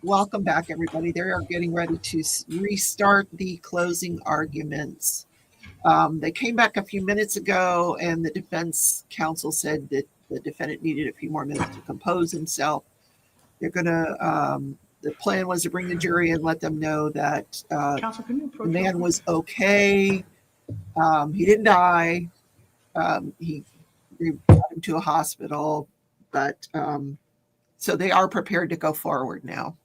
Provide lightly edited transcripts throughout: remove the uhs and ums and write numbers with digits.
Welcome back, everybody. They are getting ready to restart the closing arguments. They came back a few minutes ago, and the defense counsel said that the defendant needed a few more minutes to compose himself. They're going to, the plan was to bring the jury and let them know that the man was okay. He didn't die. He brought him to a hospital, but so they are prepared to go forward now.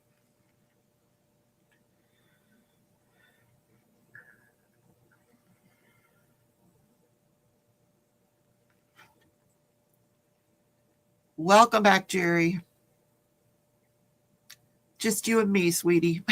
Welcome back, Jerry. Just you and me, sweetie.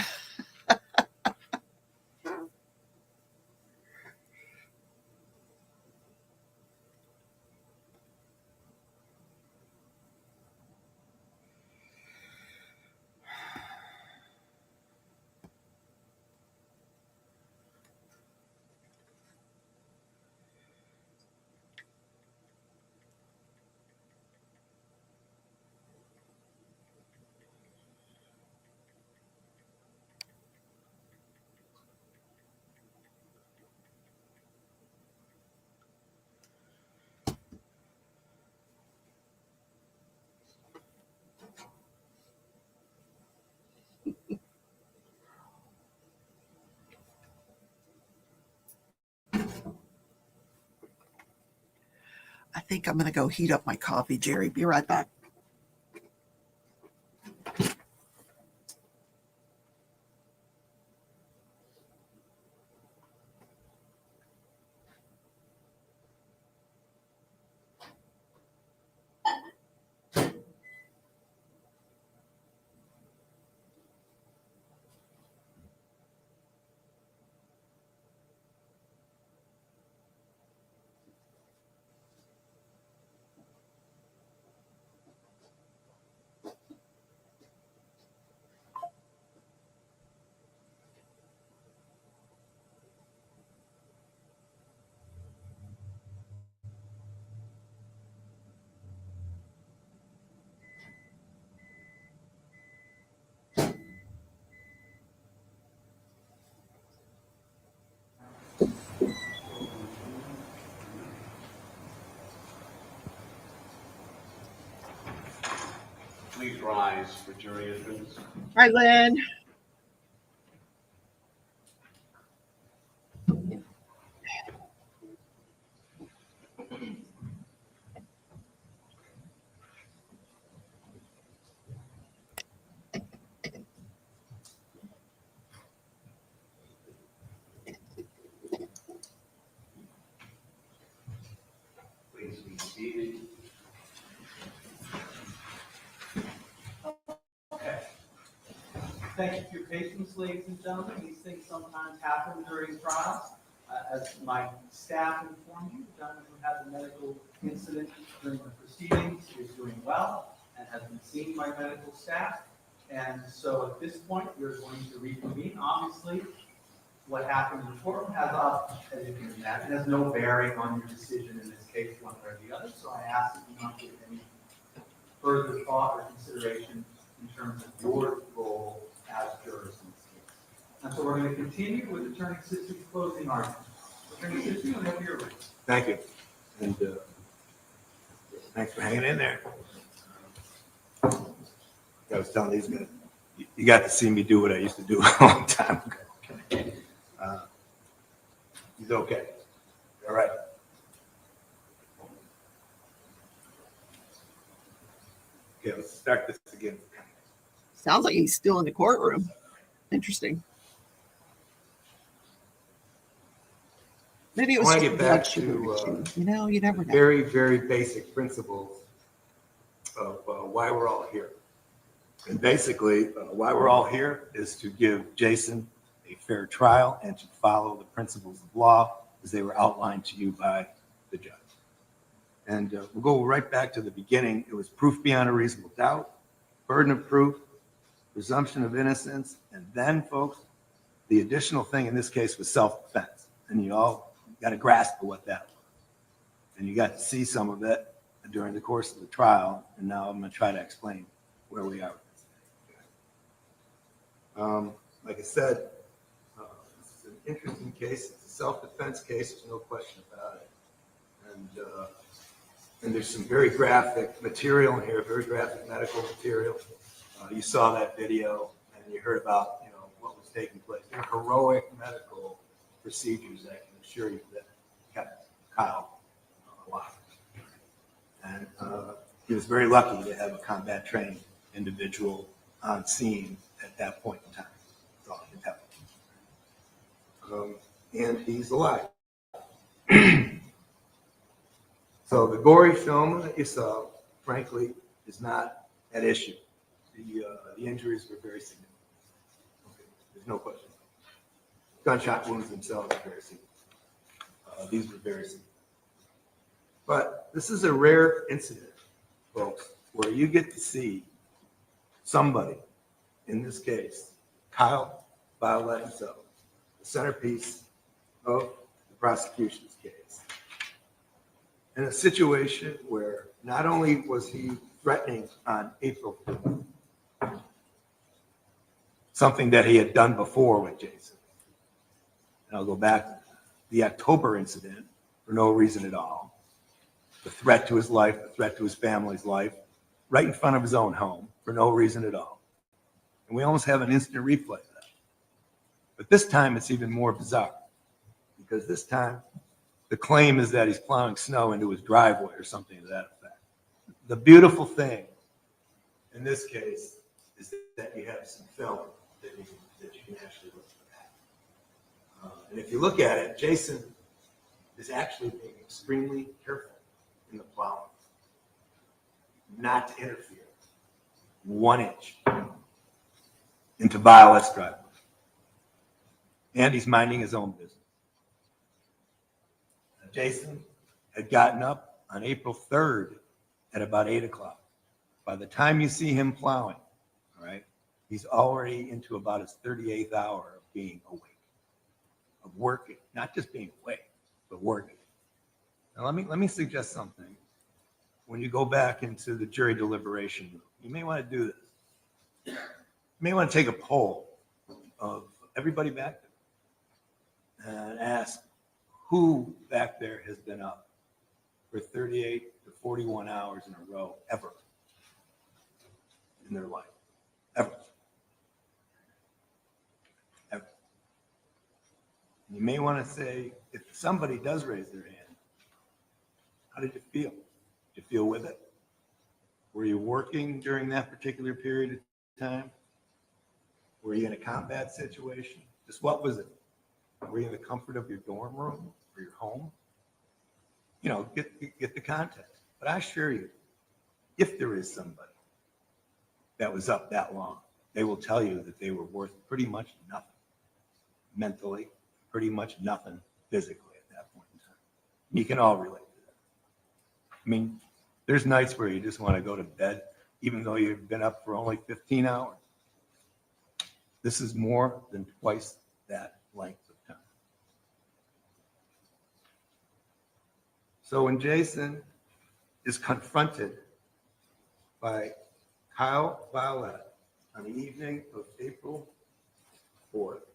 I think I'm going to go heat up my coffee, Jerry. Be right back. Please rise for jury entrance. Hi, Lynn. Please be seated. Okay. Thank you for your patience, ladies and gentlemen. These things sometimes happen during trials. As my staff informed you, the gentleman who had the medical incident during the proceedings is doing well and has been seen by medical staff. And so at this point, we're going to reconvene. Obviously, what happened in the courtroom has, as you can imagine, has no bearing on your decision in this case, one way or the other. So I ask that you not give any further thought or consideration in terms of your role as jurors in this case. And so we're going to continue with Attorney Sistu's closing argument. Attorney Sistu, whenever you're ready. Thank you. And thanks for hanging in there. I was telling these guys, you got to see me do what I used to do a long time ago. He's okay. All right. Okay, let's start this again. Sounds like he's still in the courtroom. Interesting. Maybe it was I want just to a get blood back sugar to issue. You know, you never know. very, very basic principles of why we're all here. And basically, why we're all here is to give Jason a fair trial and to follow the principles of law as they were outlined to you by the judge. And we'll go right back to the beginning. It was proof beyond a reasonable doubt, burden of proof, presumption of innocence, and then, folks, the additional thing in this case was self-defense. And you all got a grasp of what that was. And you got to see some of it during the course of the trial. And now I'm going to try to explain where we are with this. Like I said, this is an interesting case. It's a self-defense case. There's no question about it. And there's some very graphic material in here, very graphic medical material. You saw that video and you heard about, what was taking place. They're heroic medical procedures, I can assure you, that kept Kyle alive. And he was very lucky to have a combat trained individual on scene at that point in time. That's all I can tell you. And he's alive. So the gory film that you saw, frankly, is not at issue. The injuries were very significant. Okay. There's no question. Gunshot wounds themselves are very significant. These were very significant. But this is a rare incident, folks, where you get to see somebody, in this case, Kyle Violet himself, the centerpiece of the prosecution's case, in a situation where not only was he threatening on April 4th, something that he had done before with Jason. And I'll go back to the October incident for no reason at all. The threat to his life, the threat to his family's life, right in front of his own home for no reason at all. And we almost have an instant replay of that. But this time it's even more bizarre because this time the claim is that he's plowing snow into his driveway or something to that effect. The beautiful thing in this case is that you have some film that you can actually look at. And if you look at it, Jason is actually being extremely careful in the plowing, not to interfere 1 inch into Violet's driveway. And he's minding his own business. Jason had gotten up on April 3rd at about 8 o'clock. By the time you see him plowing, all right, he's already into about his 38th hour of being awake, of working, not just being awake, but working. Now let me suggest something. When you go back into the jury deliberation room, you may want to do this. You may want to take a poll of everybody back there and ask who back there has been up for 38 to 41 hours in a row ever in their life. Ever. Ever. You may want to say, if somebody does raise their hand, how did you feel? Did you feel with it? Were you working during that particular period of time? Were you in a combat situation? Just what was it? Were you in the comfort of your dorm room or your home? Get the context. But I assure you, if there is somebody that was up that long, they will tell you that they were worth pretty much nothing mentally, pretty much nothing physically at that point in time. You can all relate to that. I mean, there's nights where you just want to go to bed, even though you've been up for only 15 hours. This is more than twice that length of time. So when Jason is confronted by Kyle Violet on the evening of April 4th,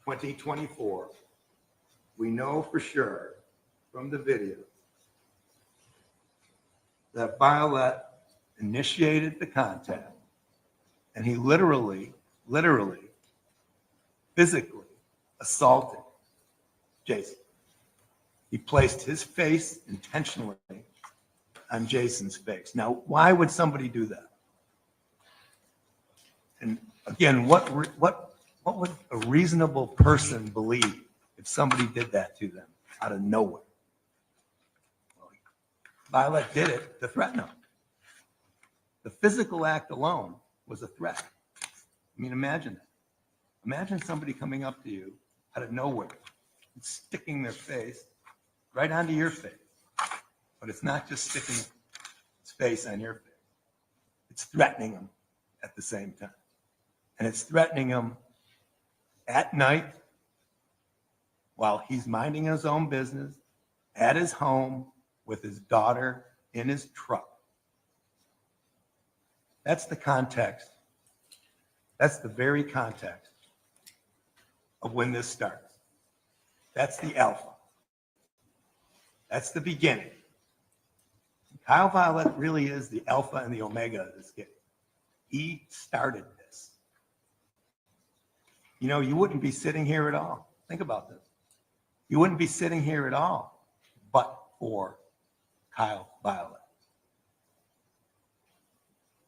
2024, we know for sure from the video that Violet initiated the contact, and he literally, physically assaulted Jason. He placed his face intentionally on Jason's face. Now, why would somebody do that? And again, what would a reasonable person believe if somebody did that to them out of nowhere? Well, Violet did it to threaten him. The physical act alone was a threat. I mean, imagine that. Imagine somebody coming up to you out of nowhere and sticking their face right onto your face. But it's not just sticking its face on your face. It's threatening them at the same time. And it's threatening him at night while he's minding his own business at his home with his daughter in his truck. That's the context That's the very context of when this starts. That's the alpha. That's the beginning. Kyle Violet really is the alpha and the omega of this game. He started this. You know, you wouldn't be sitting here at all. Think about this. You wouldn't be sitting here at all but for Kyle Violet.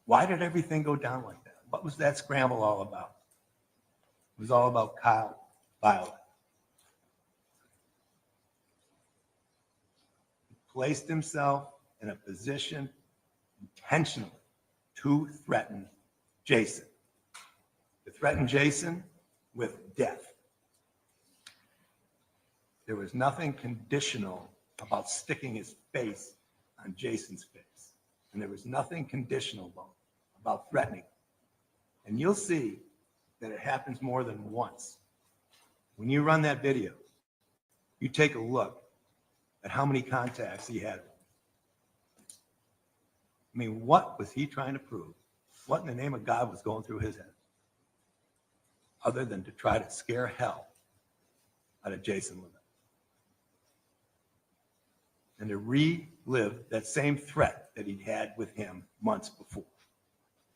Why did everything go down like that? What was that scramble all about? It was all about Kyle Violet. He placed himself in a position intentionally to threaten Jason. To threaten Jason with death. There was nothing conditional about sticking his face on Jason's face. And there was nothing conditional about threatening. And you'll see that it happens more than once. When you run that video, you take a look at how many contacts he had. I mean, what was he trying to prove? What in the name of God was going through his head? Other than to try to scare hell out of Jason Lemon. And to relive that same threat that he'd had with him months before.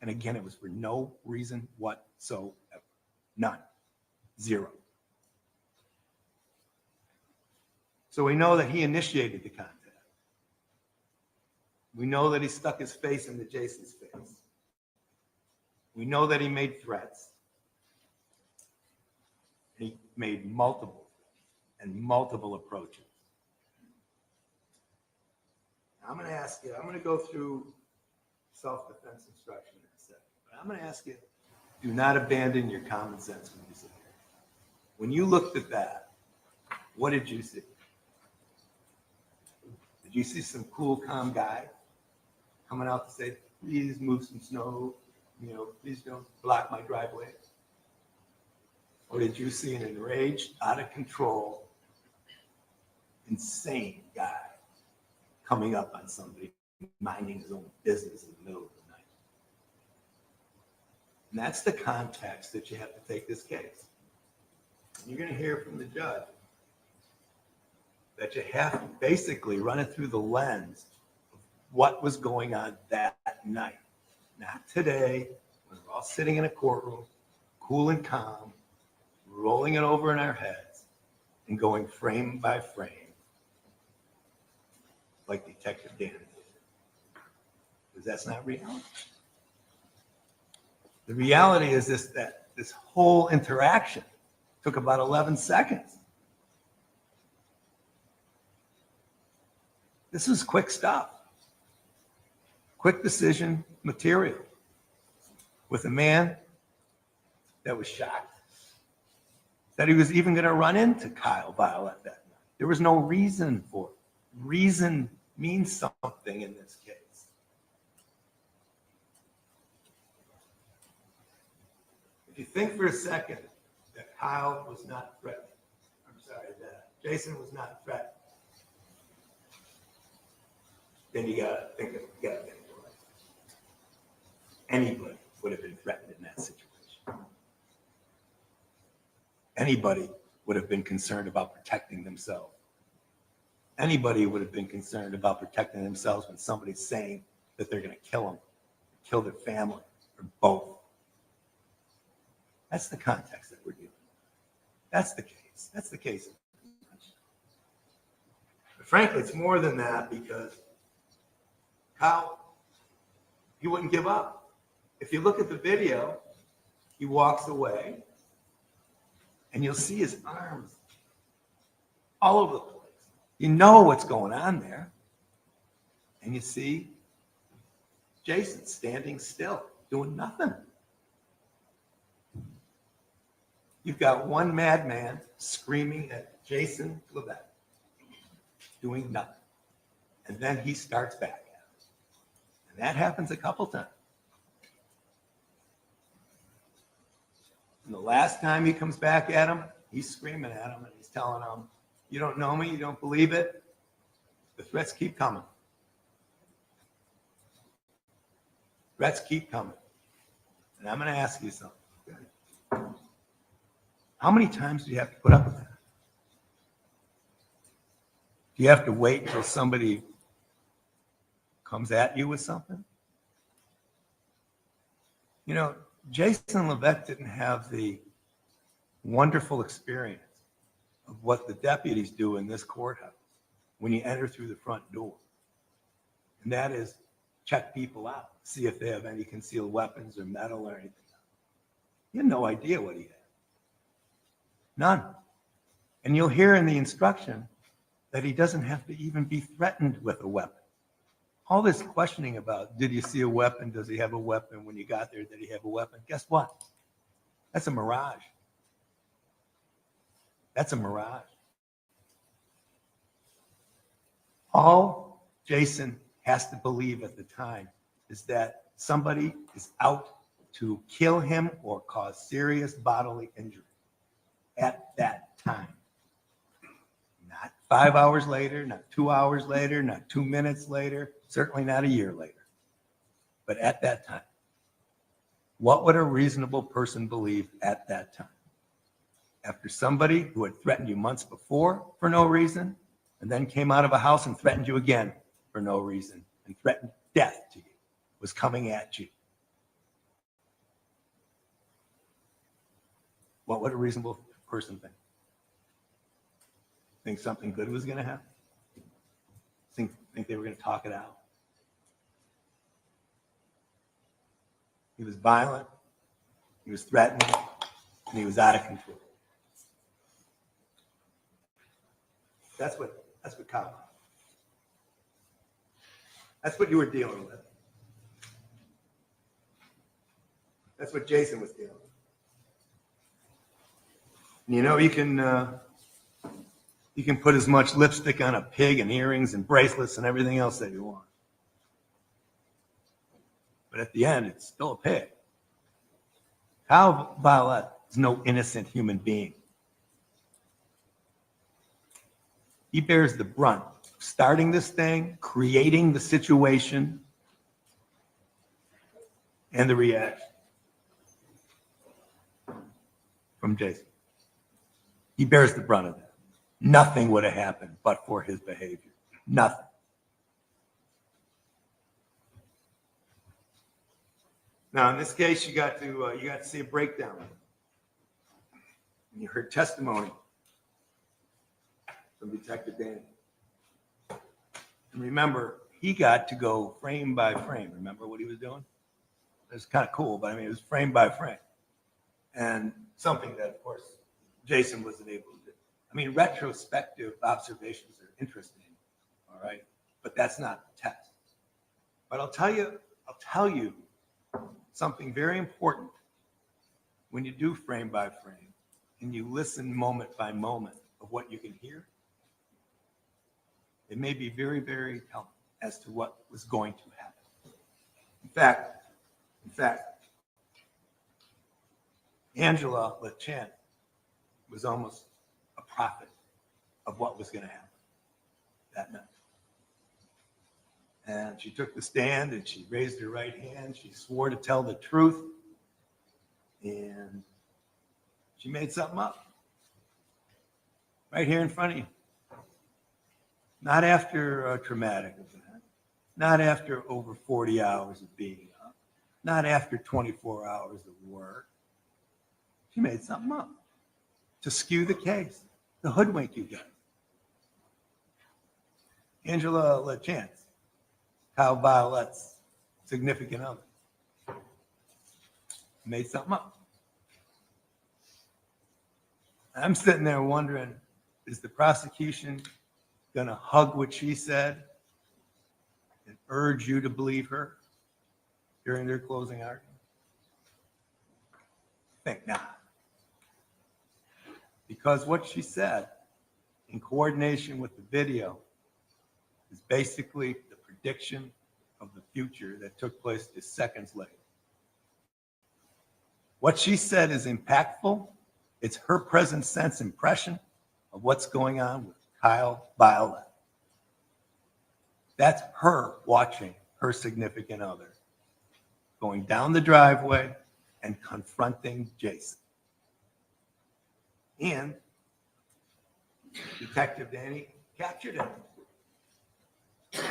And again, it was for no reason whatsoever. None. Zero. So we know that he initiated the contact. We know that he stuck his face into Jason's face. We know that he made threats. He made multiple approaches. Now, I'm going to ask you, I'm going to go through self-defense instruction in a second, but I'm going to ask you, do not abandon your common sense when you sit here. When you looked at that, what did you see? Did you see some cool, calm guy coming out to say, please move some snow, please don't block my driveway? Or did you see an enraged, out of control, insane guy coming up on somebody minding his own business in the middle of the night? And that's the context that you have to take this case. And you're going to hear from the judge that you have to basically run it through the lens of what was going on that night. Not today, when we're all sitting in a courtroom, cool and calm, rolling it over in our heads and going frame by frame like Detective Dan did. Because that's not reality. The reality is that this whole interaction took about 11 seconds. This is quick stuff. Quick decision material with a man that was shocked that he was even going to run into Kyle Violet that night. There was no reason for it. Reason means something in this case. If you think for a second that Kyle was not threatened, that Jason was not threatened, then you gotta think for it. Anybody would have been threatened in that situation. Anybody would have been concerned about protecting themselves. Anybody would have been concerned about protecting themselves when somebody's saying that they're going to kill them, kill their family, or both. That's the context that we're dealing with. That's the case. That's the case. But frankly, it's more than that because Kyle, he wouldn't give up. If you look at the video, he walks away, and you'll see his arms all over the place. You know what's going on there. And you see Jason standing still, doing nothing. You've got one madman screaming at Jason Levesque, doing nothing. And then he starts back at him. And that happens a couple times. And the last time he comes back at him, he's screaming at him and he's telling him, you don't know me, you don't believe it. The threats keep coming. Threats keep coming. And I'm going to ask you something. How many times do you have to put up with that? Do you have to wait until somebody comes at you with something? You know, Jason Levesque didn't have the wonderful experience of what the deputies do in this courthouse when you enter through the front door. And that is check people out, see if they have any concealed weapons or metal or anything. You had no idea what he had. None. And you'll hear in the instruction that he doesn't have to even be threatened with a weapon. All this questioning about, did you see a weapon? Does he have a weapon? When you got there, did he have a weapon? Guess what? That's a mirage. That's a mirage. All Jason has to believe at the time is that somebody is out to kill him or cause serious bodily injury at that time. Not 5 hours later, not 2 hours later, not 2 minutes later, certainly not a year later, but at that time. What would a reasonable person believe at that time? After somebody who had threatened you months before for no reason, and then came out of a house and threatened you again for no reason, and threatened death to you, was coming at you. What would a reasonable person think? Think something good was going to happen? Think they were going to talk it out? He was violent, he was threatening, and he was out of control. That's what Kyle. That's what you were dealing with. That's what Jason was dealing with. And you know, you can put as much lipstick on a pig and earrings and bracelets and everything else that you want. But at the end, it's still a pig. Kyle Violet is no innocent human being. He bears the brunt of starting this thing, creating the situation, and the reaction from Jason. He bears the brunt of that. Nothing would have happened but for his behavior. Nothing. Now, in this case, you got to see a breakdown. And you heard testimony from Detective Danny. And remember, he got to go frame by frame. Remember what he was doing? It was kind of cool, but I mean, it was frame by frame. And something that, of course, Jason wasn't able to do. I mean, retrospective observations are interesting, all right? But that's not the test. But I'll tell you something very important when you do frame by frame and you listen moment by moment of what you can hear. It may be very, very telling as to what was going to happen. In fact, Angela LeChant was almost a prophet of what was going to happen that night. And she took the stand and she raised her right hand. She swore to tell the truth. And she made something up right here in front of you. Not after a traumatic event, not after over 40 hours of being up, not after 24 hours of work. She made something up to skew the case, to hoodwink you guys. Angela LeChant, Kyle Violet's significant other, made something up. I'm sitting there wondering, is the prosecution going to hug what she said and urge you to believe her during their closing argument? I think not. Because what she said, in coordination with the video, is basically the prediction of the future that took place just seconds later. What she said is impactful. It's her present sense impression of what's going on with Kyle Violet. That's her watching her significant other going down the driveway and confronting Jason. And Detective Danny captured him. In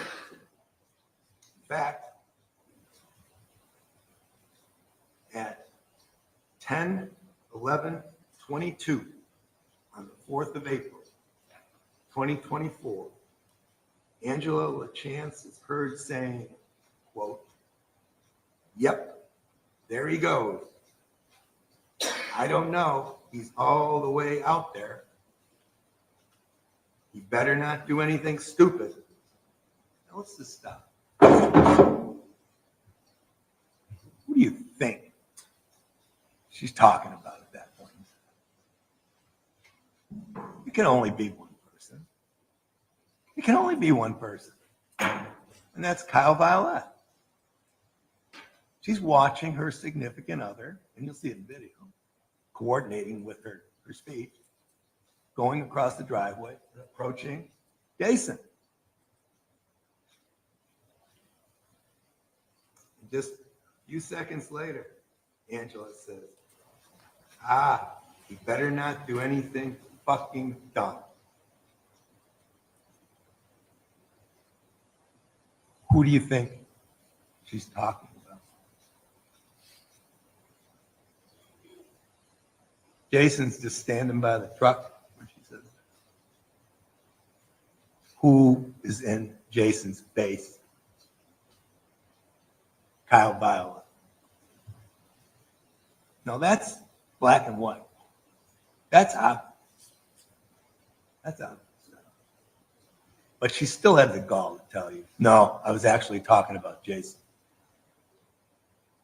fact, at 10/11/22 on the 4th of April, 2024, Angela LaChance is heard saying, quote, "Yep, there he goes. I don't know. He's all the way out there. He better not do anything stupid." Now let's just stop. Who do you think she's talking about at that point? It can only be one person. It can only be one person. And that's Kyle Violet. She's watching her significant other, and you'll see it in video, coordinating with her speech, going across the driveway, and approaching Jason. Just a few seconds later, Angela says, he better not do anything fucking dumb. Who do you think she's talking about? Jason's just standing by the truck when she says that. Who is in Jason's face? Kyle Violet. Now that's black and white. That's obvious. That's obvious. But she still had the gall to tell you, no, I was actually talking about Jason.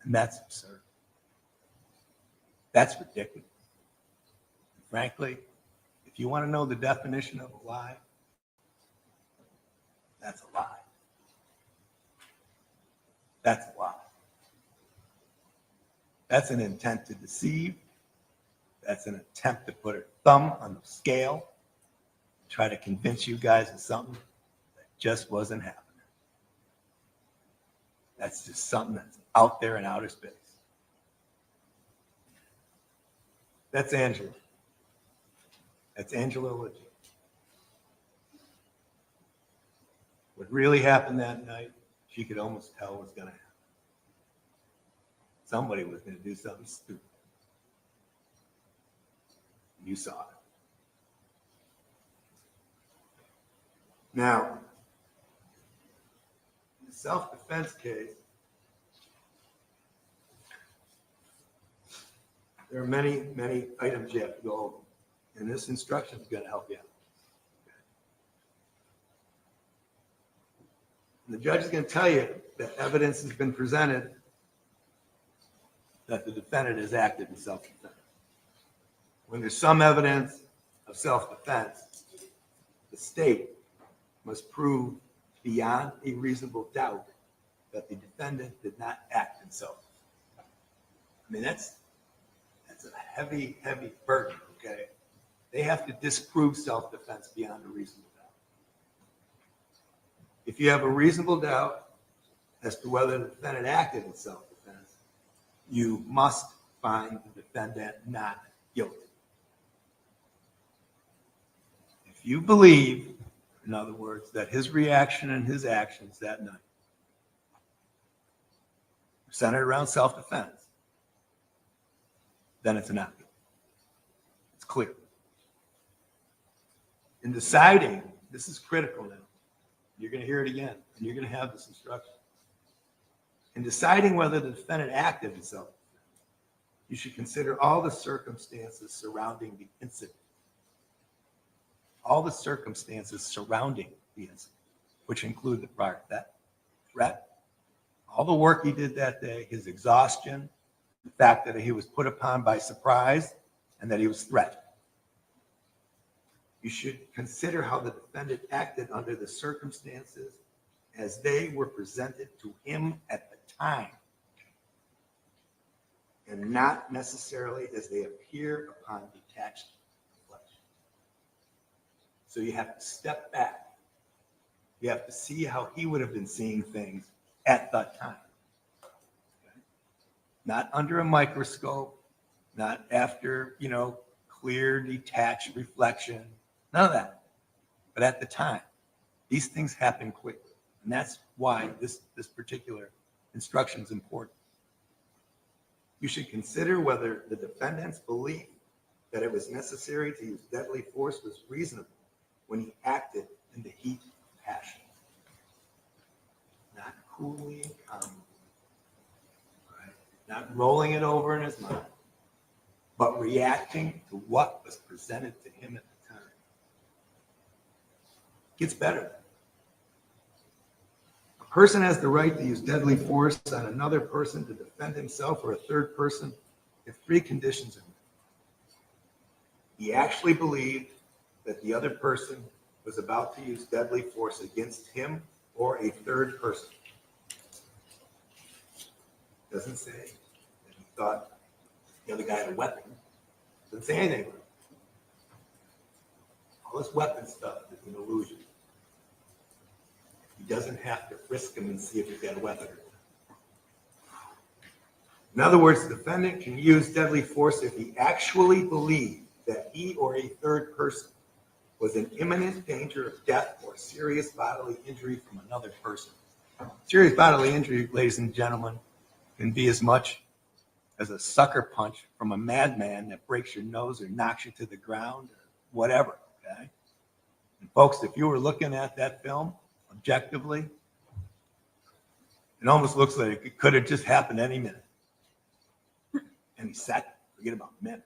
And that's absurd. That's ridiculous. And frankly, if you want to know the definition of a lie, that's a lie. That's a lie. That's an intent to deceive. That's an attempt to put her thumb on the scale, try to convince you guys of something that just wasn't happening. That's just something that's out there in outer space. That's Angela. That's Angela Legit. What really happened that night, she could almost tell was going to happen. Somebody was going to do something stupid. You saw it. Now, in the self-defense case, there are many, many items you have to go over, and this instruction is going to help you out. And the judge is going to tell you that evidence has been presented that the defendant has acted in self-defense. When there's some evidence of self-defense, the state must prove beyond a reasonable doubt that the defendant did not act in self-defense. I mean, that's a heavy, heavy burden, okay? They have to disprove self-defense beyond a reasonable doubt. If you have a reasonable doubt as to whether the defendant acted in self-defense, you must find the defendant not guilty. If you believe, in other words, that his reaction and his actions that night are centered around self-defense, then it's not guilty. It's clear. In deciding, this is critical now, you're going to hear it again, and you're going to have this instruction. In deciding whether the defendant acted in self-defense, you should consider all the circumstances surrounding the incident. All the circumstances surrounding the incident, which include the prior threat, all the work he did that day, his exhaustion, the fact that he was put upon by surprise, and that he was threatened. You should consider how the defendant acted under the circumstances as they were presented to him at the time, and not necessarily as they appear upon detached reflection. So you have to step back. You have to see how he would have been seeing things at that time. Okay? Not under a microscope, not after, clear, detached reflection. None of that. But at the time, these things happen quickly. And that's why this particular instruction is important. You should consider whether the defendant's belief that it was necessary to use deadly force was reasonable when he acted in the heat of passion. Not coolly and calmly, right? Not rolling it over in his mind, but reacting to what was presented to him at the time. It gets better. A person has the right to use deadly force on another person to defend himself or a third person if three conditions are met. He actually believed that the other person was about to use deadly force against him or a third person. Doesn't say that he thought the other guy had a weapon. Doesn't say anything about it. All this weapon stuff is an illusion. He doesn't have to frisk him and see if he's got a weapon. In other words, the defendant can use deadly force if he actually believed that he or a third person was in imminent danger of death or serious bodily injury from another person. Serious bodily injury, ladies and gentlemen, can be as much as a sucker punch from a madman that breaks your nose or knocks you to the ground or whatever, okay? And folks, if you were looking at that film objectively, it almost looks like it could have just happened any minute. Any second, forget about minutes.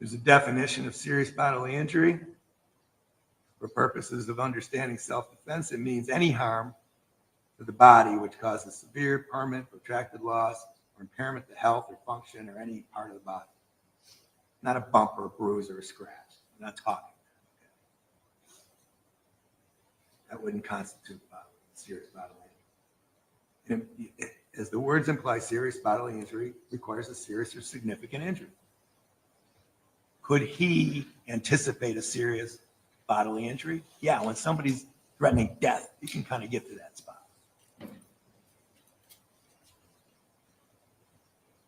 There's a definition of serious bodily injury. For purposes of understanding self-defense, it means any harm to the body which causes severe, permanent, protracted loss or impairment to health or function or any part of the body. Not a bump or a bruise or a scratch. I'm not talking. Okay. That wouldn't constitute serious bodily injury. And as the words imply, serious bodily injury requires a serious or significant injury. Could he anticipate a serious bodily injury? Yeah, when somebody's threatening death, you can kind of get to that spot.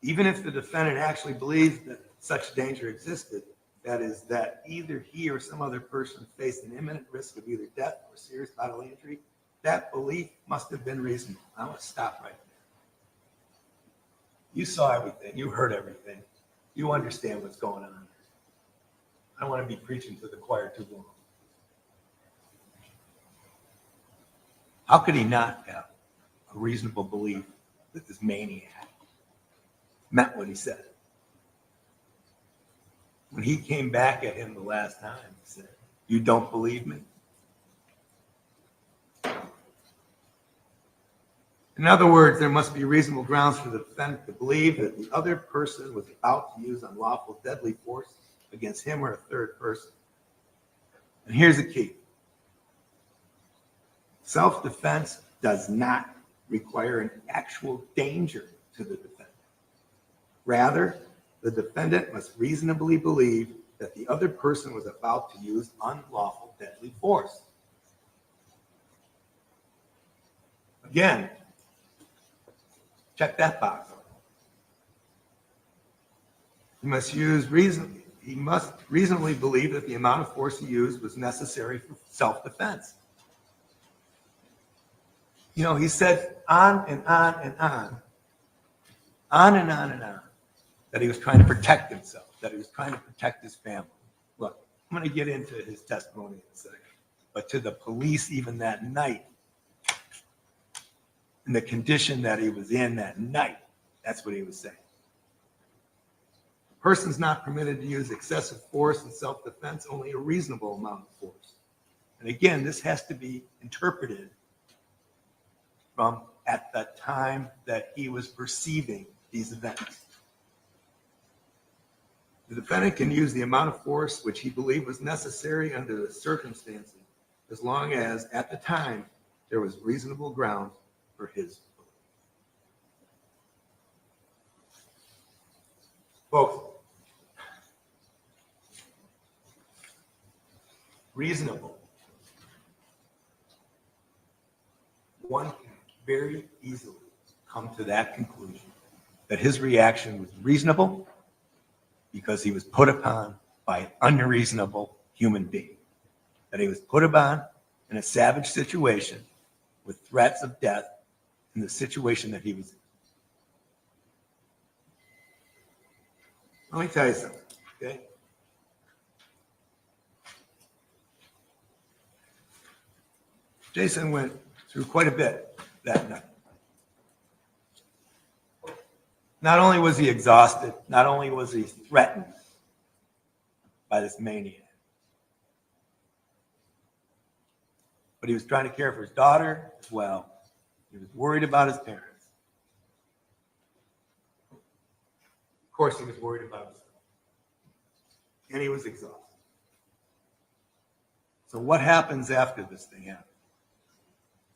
Even if the defendant actually believes that such danger existed, that is, that either he or some other person faced an imminent risk of either death or serious bodily injury, that belief must have been reasonable. I want to stop right there. You saw everything. You heard everything. You understand what's going on. I don't want to be preaching to the choir too long. How could he not have a reasonable belief that this maniac meant what he said? When he came back at him the last time, he said, "You don't believe me?" In other words, there must be reasonable grounds for the defendant to believe that the other person was about to use unlawful deadly force against him or a third person. And here's the key. Self-defense does not require an actual danger to the defendant. Rather, the defendant must reasonably believe that the other person was about to use unlawful deadly force. Again, check that box. He must reasonably believe that the amount of force he used was necessary for self-defense. You know, he said on and on and on and on and on, that he was trying to protect himself, that he was trying to protect his family. Look, I'm going to get into his testimony in a second, but to the police even that night, in the condition that he was in that night, that's what he was saying. A person's not permitted to use excessive force in self-defense, only a reasonable amount of force. And again, this has to be interpreted from at the time that he was perceiving these events. The defendant can use the amount of force which he believed was necessary under the circumstances, as long as at the time there was reasonable ground for his belief. Folks, reasonable. one can very easily come to that conclusion, that his reaction was reasonable because he was put upon by an unreasonable human being, that he was put upon in a savage situation with threats of death in the situation that he was in. Let me tell you something, okay? Jason went through quite a bit that night. Not only was he exhausted, not only was he threatened by this maniac, but he was trying to care for his daughter as well. He was worried about his parents. Of course, he was worried about himself. And he was exhausted. So what happens after this thing happens?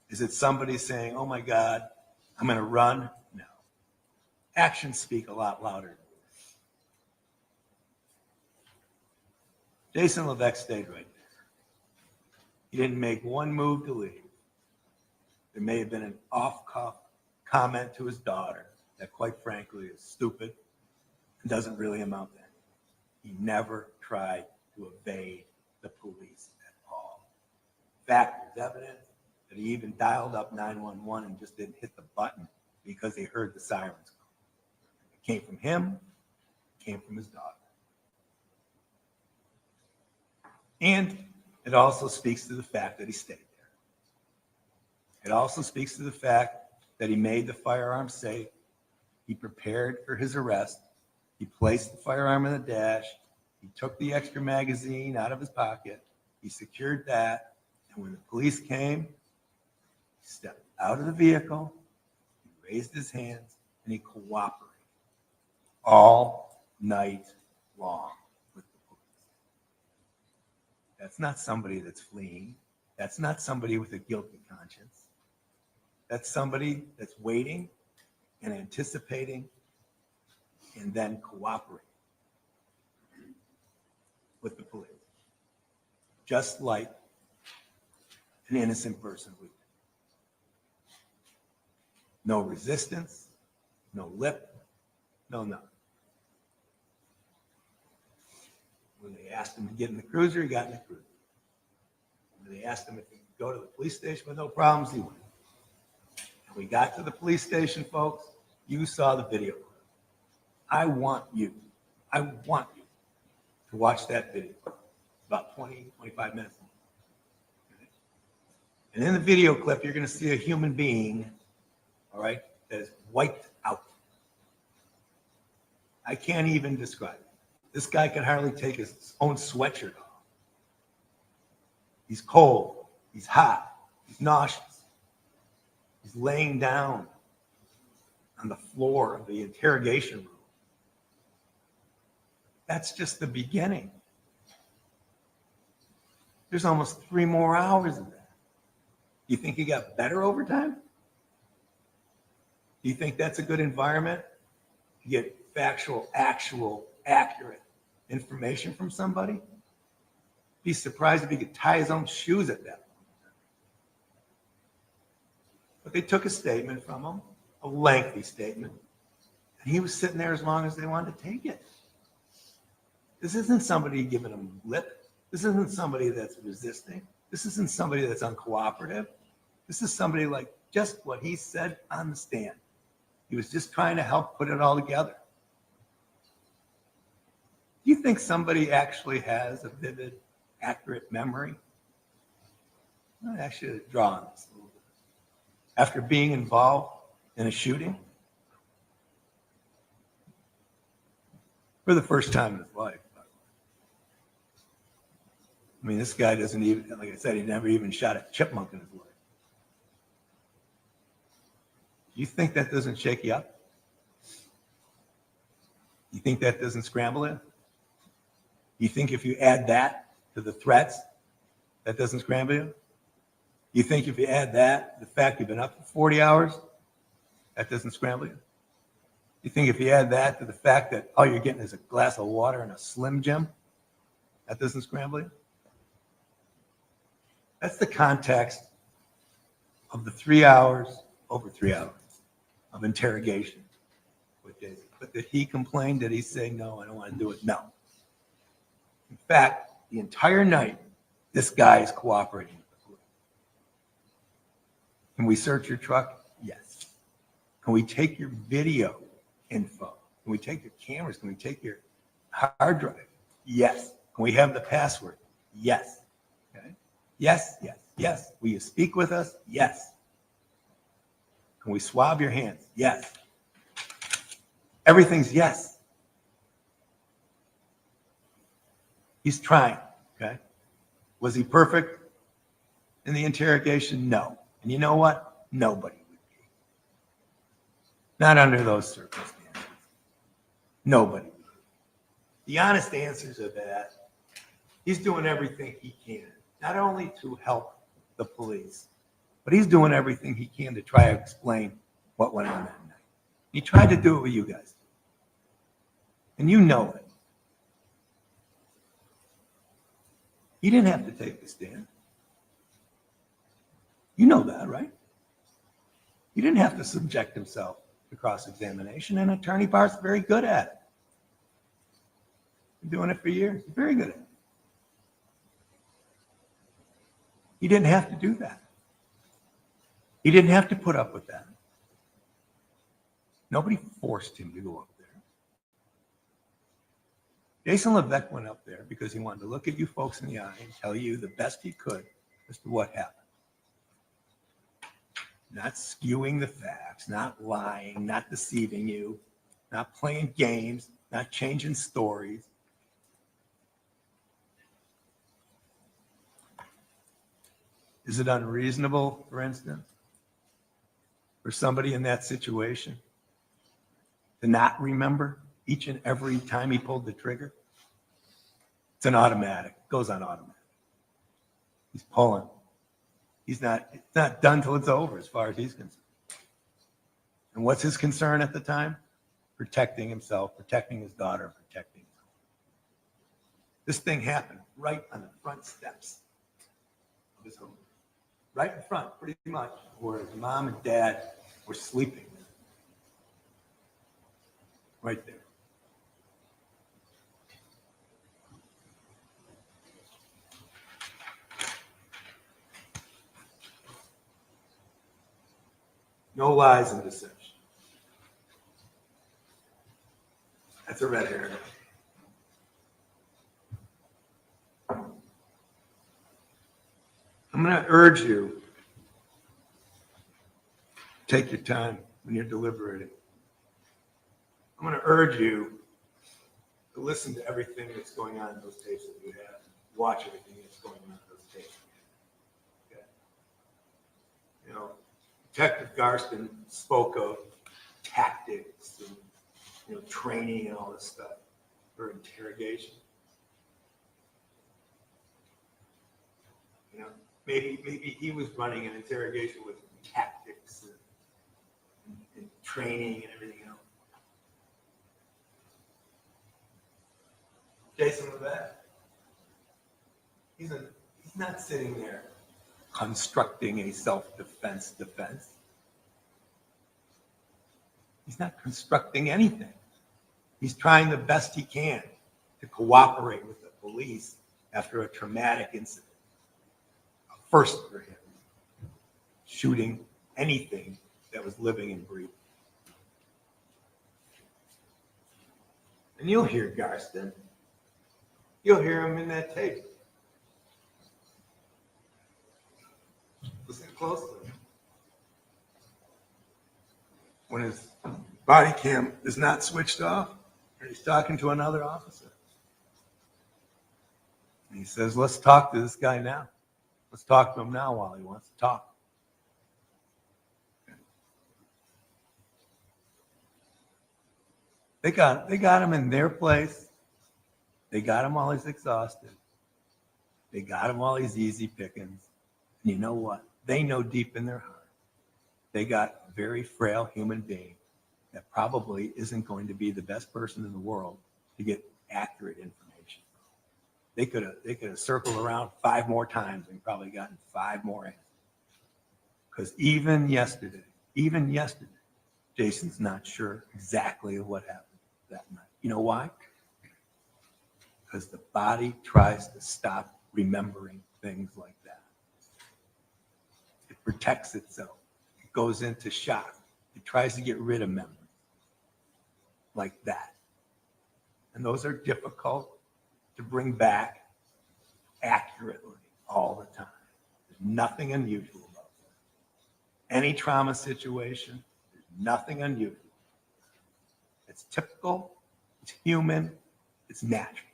Is it somebody saying, oh my God, I'm going to run? No. Actions speak a lot louder than words. Jason Levesque stayed right there. He didn't make one move to leave. There may have been an off-cuff comment to his daughter that, quite frankly, is stupid and doesn't really amount to anything. He never tried to evade the police at all. In fact, there's evidence that he even dialed up 911 and just didn't hit the button because he heard the sirens go. It came from him, it came from his daughter. And it also speaks to the fact that he stayed there. It also speaks to the fact that he made the firearm safe. He prepared for his arrest. He placed the firearm in the dash. He took the extra magazine out of his pocket. He secured that. And when the police came, he stepped out of the vehicle, he raised his hands, and he cooperated all night long with the police. That's not somebody that's fleeing. That's not somebody with a guilty conscience. That's somebody that's waiting and anticipating and then cooperating with the police, just like an innocent person would do. No resistance, no lip, no nothing. When they asked him to get in the cruiser, he got in the cruiser. When they asked him if he could go to the police station with no problems, he went. And we got to the police station, folks. You saw the video. I want you to watch that video. About 20, 25 minutes long. And in the video clip, you're going to see a human being, all right, that is wiped out. I can't even describe it. This guy can hardly take his own sweatshirt off. He's cold. He's hot. He's nauseous. He's laying down on the floor of the interrogation room. That's just the beginning. There's almost 3 more hours of that. Do you think he got better over time? Do you think that's a good environment to get factual, actual, accurate information from somebody? Be surprised if he could tie his own shoes at that point. But they took a statement from him, a lengthy statement, and he was sitting there as long as they wanted to take it. This isn't somebody giving him lip. This isn't somebody that's resisting. This isn't somebody that's uncooperative. This is somebody like just what he said on the stand. He was just trying to help put it all together. Do you think somebody actually has a vivid, accurate memory? I should draw on this a little bit. After being involved in a shooting for the first time in his life. I mean, this guy doesn't even, like I said, he never even shot a chipmunk in his life. You think that doesn't shake you up? You think that doesn't scramble it? You think if you add that to the threats, that doesn't scramble you? You think if you add that, the fact you've been up for 40 hours, that doesn't scramble you? You think if you add that to the fact that all you're getting is a glass of water and a Slim Jim, that doesn't scramble you? That's the context of the 3 hours, over 3 hours of interrogation with Jason. But did he complain? Did he say, no, I don't want to do it? No. In fact, the entire night, this guy is cooperating with the police. Can we search your truck? Yes. Can we take your video info? Can we take your cameras? Can we take your hard drive? Yes. Can we have the password? Yes. Okay. Yes, yes, yes. Will you speak with us? Yes. Can we swab your hands? Yes. Everything's yes. He's trying, okay? Was he perfect in the interrogation? No. And you know what? Nobody would be. Not under those circumstances. Nobody would be. The honest answers are that he's doing everything he can, not only to help the police, but he's doing everything he can to try to explain what went on that night. He tried to do it with you guys. And you know it. He didn't have to take the stand. You know that, right? He didn't have to subject himself to cross-examination, and Attorney Barth's very good at it. Been doing it for years. He's very good at it. He didn't have to do that. He didn't have to put up with that. Nobody forced him to go up there. Jason Levesque went up there because he wanted to look at you folks in the eye and tell you the best he could as to what happened. Not skewing the facts, not lying, not deceiving you, not playing games, not changing stories. Is it unreasonable, for instance, for somebody in that situation to not remember each and every time he pulled the trigger? It's an automatic. It goes on automatic. He's pulling. It's not done till it's over as far as he's concerned. And what's his concern at the time? Protecting himself, protecting his daughter, protecting his home. This thing happened right on the front steps of his home. Right in front, pretty much, where his mom and dad were sleeping. Right there. No lies and deception. That's a red herring. I'm going to urge you, take your time when you're deliberating. I'm going to urge you to listen to everything that's going on in those tapes that you have. Watch everything that's going on in those tapes. Okay? You know, Detective Garston spoke of tactics and, you know, training and all this stuff for interrogation. You know, maybe he was running an interrogation with tactics and training and everything else. Jason Levesque, he's not sitting there constructing a self-defense defense. He's not constructing anything. He's trying the best he can to cooperate with the police after a traumatic incident. A first for him, shooting anything that was living and breathing. And you'll hear Garston. You'll hear him in that tape. Listen closely. When his body cam is not switched off, and he's talking to another officer. And he says, let's talk to this guy now. Let's talk to him now while he wants to talk. They got him in their place. They got him while he's exhausted. They got him while he's easy pickings. And you know what? They know deep in their heart they got a very frail human being that probably isn't going to be the best person in the world to get accurate information. They could have circled around 5 more times and probably gotten 5 more answers. Because even yesterday, Jason's not sure exactly what happened that night. You know why? Because the body tries to stop remembering things like that. It protects itself. It goes into shock. It tries to get rid of memory like that. And those are difficult to bring back accurately all the time. There's nothing unusual about that. Any trauma situation, there's nothing unusual. It's typical, it's human, it's natural.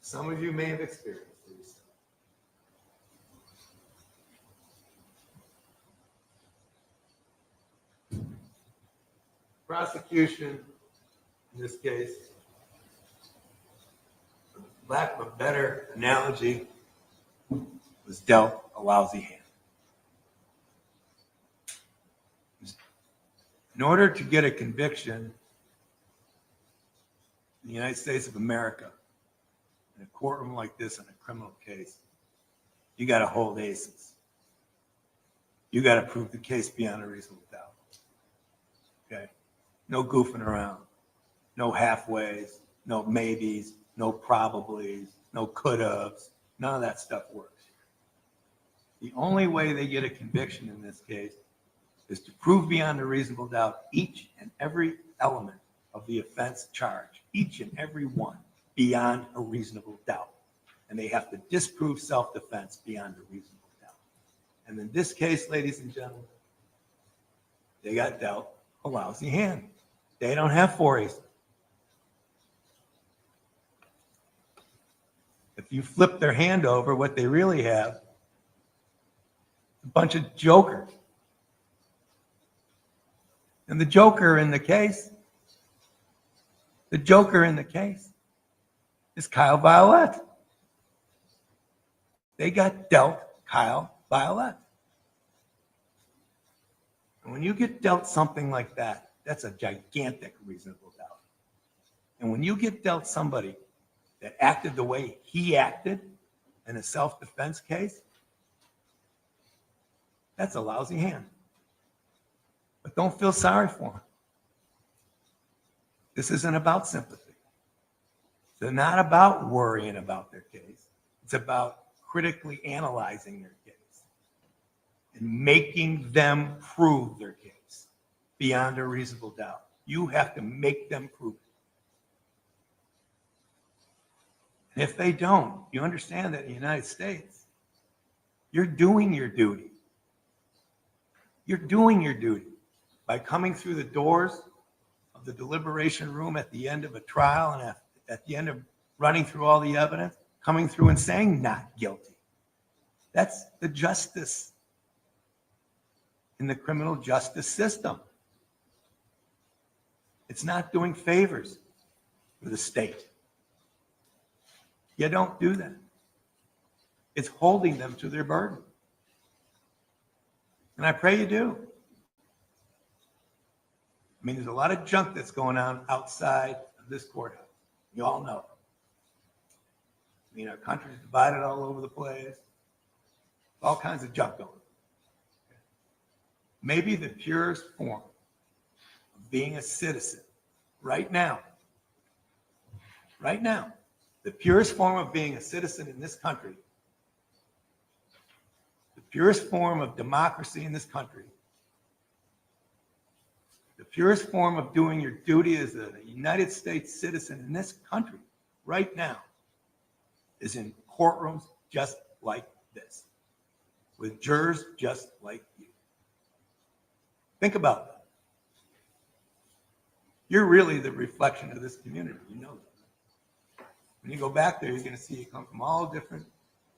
Some of you may have experienced these. Prosecution, in this case, for lack of a better analogy, was dealt a lousy hand. In order to get a conviction in the United States of America, in a courtroom like this in a criminal case, you got to hold aces. You got to prove the case beyond a reasonable doubt. Okay? No goofing around. No halfways. No maybes. No probablys. No could-haves. None of that stuff works. The only way they get a conviction in this case is to prove beyond a reasonable doubt each and every element of the offense charge, each and every one, beyond a reasonable doubt. And they have to disprove self-defense beyond a reasonable doubt. And in this case, ladies and gentlemen, they got dealt a lousy hand. They don't have 4 aces. If you flip their hand over, what they really have is a bunch of jokers. And the joker in the case is Kyle Violet. They got dealt Kyle Violet. And when you get dealt something like that, that's a gigantic reasonable doubt. And when you get dealt somebody that acted the way he acted in a self-defense case, that's a lousy hand. But don't feel sorry for him. This isn't about sympathy. It's not about worrying about their case. It's about critically analyzing their case and making them prove their case beyond a reasonable doubt. You have to make them prove it. And if they don't, you understand that in the United States, you're doing your duty. You're doing your duty by coming through the doors of the deliberation room at the end of a trial and at the end of running through all the evidence, coming through and saying not guilty. That's the justice in the criminal justice system. It's not doing favors for the state. You don't do that. It's holding them to their burden. And I pray you do. I mean, there's a lot of junk that's going on outside of this courthouse. You all know. I mean, our country's divided all over the place. All kinds of junk going on. Maybe the purest form of being a citizen right now, the purest form of being a citizen in this country, the purest form of democracy in this country, the purest form of doing your duty as a United States citizen in this country right now is in courtrooms just like this, with jurors just like you. Think about that. You're really the reflection of this community. You know that. When you go back there, you're going to see you come from all different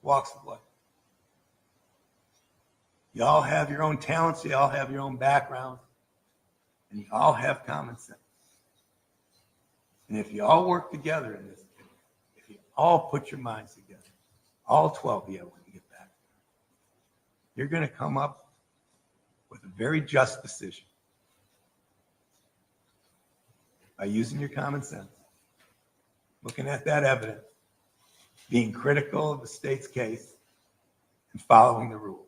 walks of life. You all have your own talents. You all have your own backgrounds. And you all have common sense. And if you all work together in this case, if you all put your minds together, all 12 of you when you get back there, you're going to come up with a very just decision by using your common sense, looking at that evidence, being critical of the state's case, and following the rules.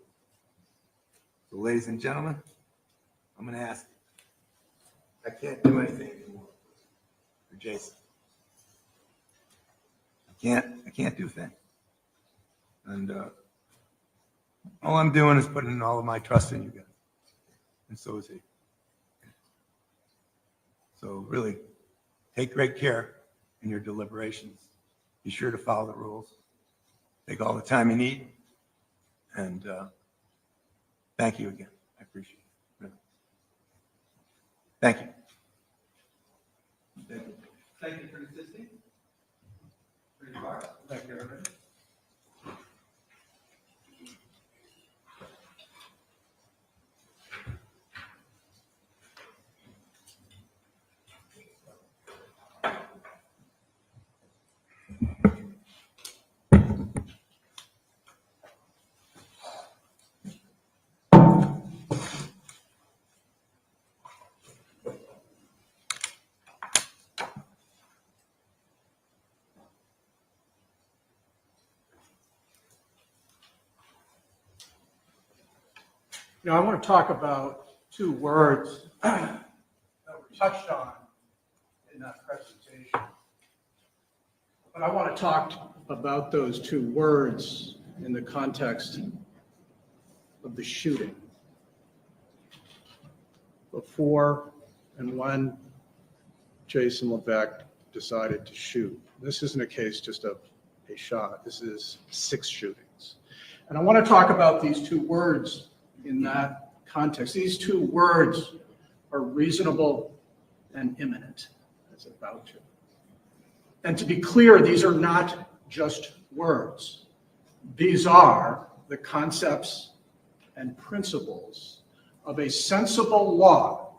So ladies and gentlemen, I'm going to ask you. I can't do anything anymore for Jason. I can't do a thing. And all I'm doing is putting all of my trust in you guys. And so is he. So really, take great care in your deliberations. Be sure to follow the rules. Take all the time you need. And thank you again. I appreciate it. Really. Thank you. Thank you. Thank you for insisting. For your part. Thank you, everybody. You know, I want to talk about two words that were touched on in that presentation. But I want to talk about those two words in the context of the shooting. Before and when Jason Levesque decided to shoot. This isn't a case just of a shot. This is 6 shootings. And I want to talk about these two words in that context. These two words are reasonable and imminent, as about to. And to be clear, these are not just words. These are the concepts and principles of a sensible law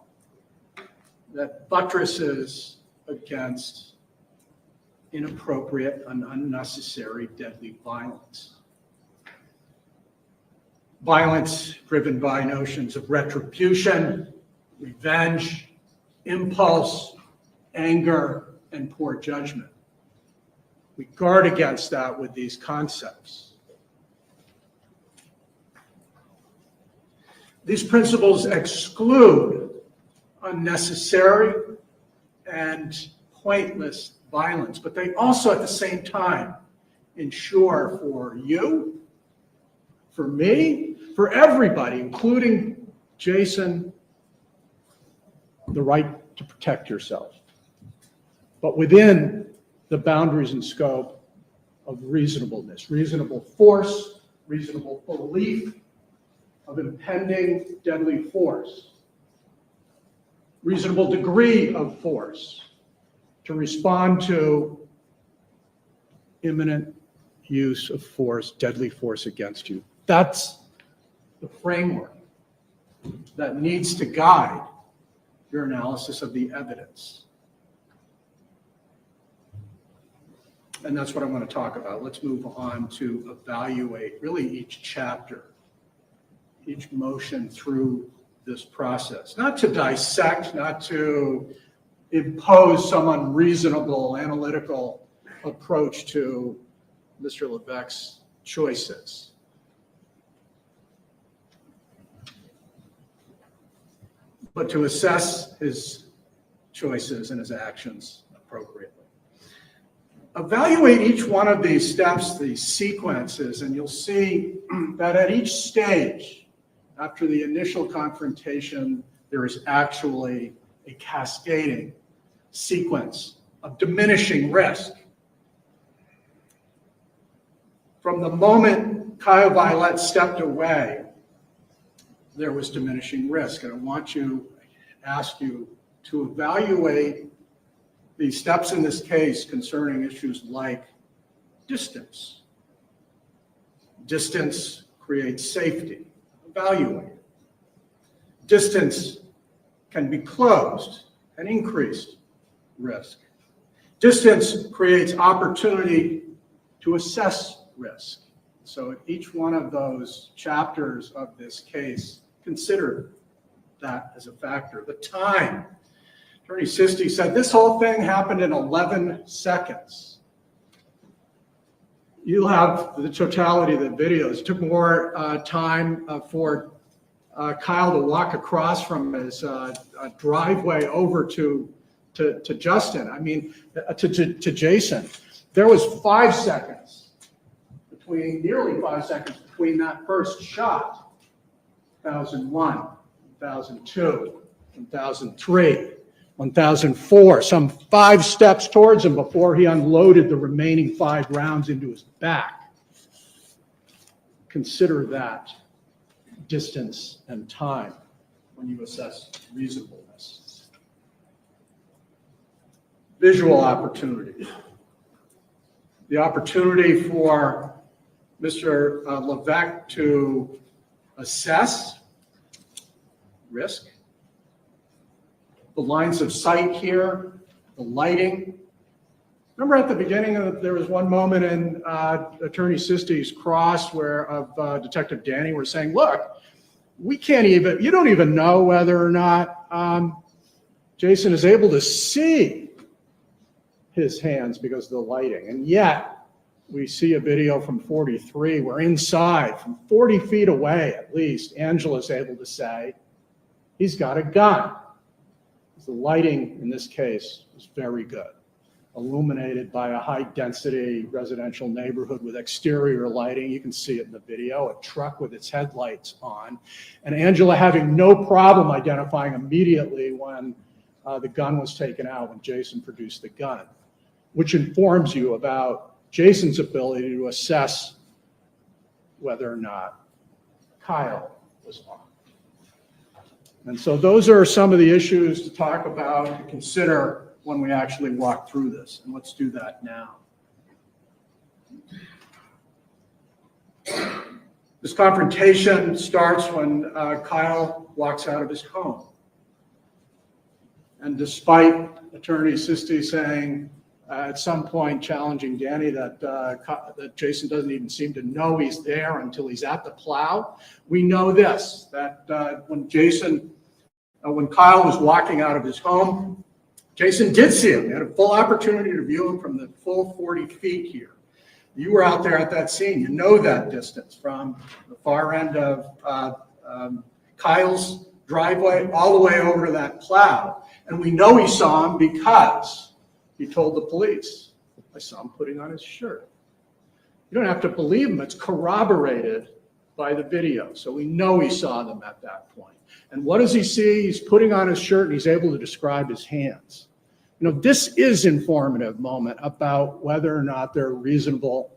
that buttresses against inappropriate and unnecessary deadly violence. Violence driven by notions of retribution, revenge, impulse, anger, and poor judgment. We guard against that with these concepts. These principles exclude unnecessary and pointless violence, but they also at the same time ensure for you, for me, for everybody, including Jason, the right to protect yourself, but within the boundaries and scope of reasonableness, reasonable force, reasonable belief of impending deadly force, reasonable degree of force to respond to imminent use of force, deadly force against you. That's the framework that needs to guide your analysis of the evidence. And that's what I want to talk about. Let's move on to evaluate really each chapter, each motion through this process. Not to dissect, not to impose some unreasonable analytical approach to Mr. Levesque's choices. But to assess his choices and his actions appropriately. Evaluate each one of these steps, these sequences, and you'll see that at each stage, after the initial confrontation, there is actually a cascading sequence of diminishing risk. From the moment Caio Violet stepped away, there was diminishing risk. And I want to ask you to evaluate the steps in this case concerning issues like distance. Distance creates safety. Evaluate it. Distance can be closed and increased risk. Distance creates opportunity to assess risk. So at each one of those chapters of this case, consider that as a factor. The time. Attorney Sisti said this whole thing happened in 11 seconds. You'll have the totality of the videos. It took more time for Kyle to walk across from his driveway over to Justin. I mean, to Jason. There was 5 seconds nearly 5 seconds between that first shot, 2001, 2002, 2003, 2004, some 5 steps towards him before he unloaded the remaining 5 rounds into his back. Consider that distance and time when you assess reasonableness. Visual opportunity. The opportunity for Mr. Levesque to assess risk, the lines of sight here, the lighting. Remember at the beginning, there was one moment in Attorney Sisti's cross of Detective Danny were saying, look, you don't even know whether or not Jason is able to see his hands because of the lighting. And yet, we see a video from 43 where inside, from 40 feet away at least, Angela's able to say, he's got a gun. The lighting in this case was very good, illuminated by a high-density residential neighborhood with exterior lighting. You can see it in the video, a truck with its headlights on, and Angela having no problem identifying immediately when the gun was taken out, when Jason produced the gun, which informs you about Jason's ability to assess whether or not Kyle was armed. And so those are some of the issues to talk about, to consider when we actually walk through this. And let's do that now. This confrontation starts when Kyle walks out of his home. And despite Attorney Sisti saying at some point, challenging Danny that Jason doesn't even seem to know he's there until he's at the plow, we know this, that when Kyle was walking out of his home, Jason did see him. He had a full opportunity to view him from the full 40 feet here. You were out there at that scene. You know that distance from the far end of Kyle's driveway all the way over to that plow. And we know he saw him because he told the police, I saw him putting on his shirt. You don't have to believe him. It's corroborated by the video. So we know he saw them at that point. And what does he see? He's putting on his shirt and he's able to describe his hands. You know, this is informative moment about whether or not there are reasonable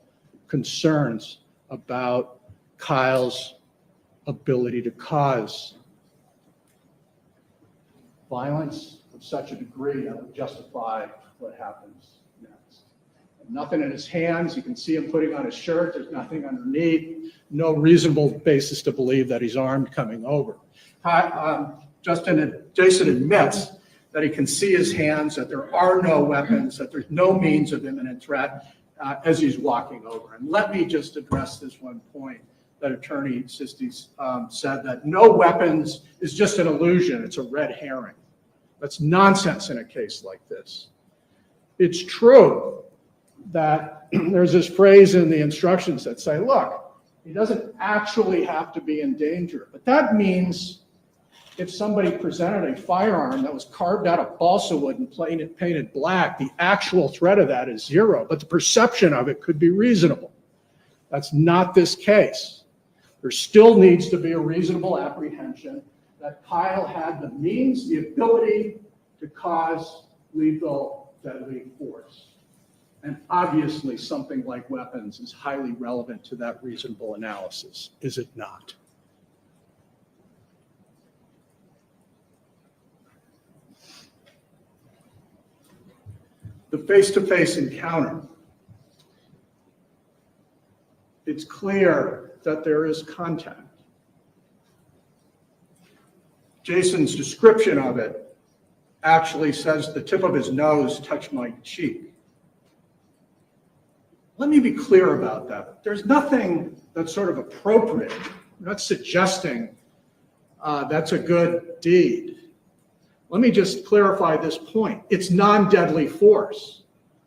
concerns about Kyle's ability to cause violence of such a degree that would justify what happens next. Nothing in his hands. You can see him putting on his shirt. There's nothing underneath. No reasonable basis to believe that he's armed coming over. Jason admits that he can see his hands, that there are no weapons, that there's no means of imminent threat as he's walking over. And let me just address this one point that Attorney Sisti said, that no weapons is just an illusion. It's a red herring. That's nonsense in a case like this. It's true that there's this phrase in the instructions that say, look, he doesn't actually have to be in danger. But that means if somebody presented a firearm that was carved out of balsa wood and painted black, the actual threat of that is 0, but the perception of it could be reasonable. That's not this case. There still needs to be a reasonable apprehension that Kyle had the means, the ability to cause lethal deadly force. And obviously something like weapons is highly relevant to that reasonable analysis, is it not? The face-to-face encounter. It's clear that there is contact. Jason's description of it actually says the tip of his nose touched my cheek. Let me be clear about that. There's nothing that's sort of appropriate. I'm not suggesting that's a good deed. Let me just clarify this point. It's non-deadly force.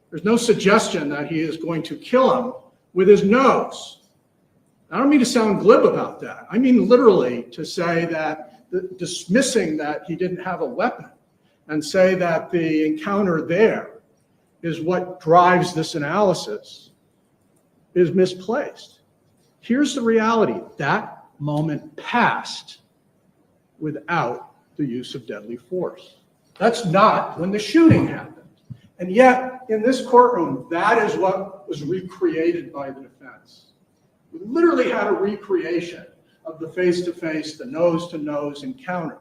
There's no suggestion that he is going to kill him with his nose. I don't mean to sound glib about that. I mean literally to say that dismissing that he didn't have a weapon and say that the encounter there is what drives this analysis is misplaced. Here's the reality. That moment passed without the use of deadly force. That's not when the shooting happened. And yet, in this courtroom, that is what was recreated by the defense. We literally had a recreation of the face-to-face, the nose-to-nose encounter.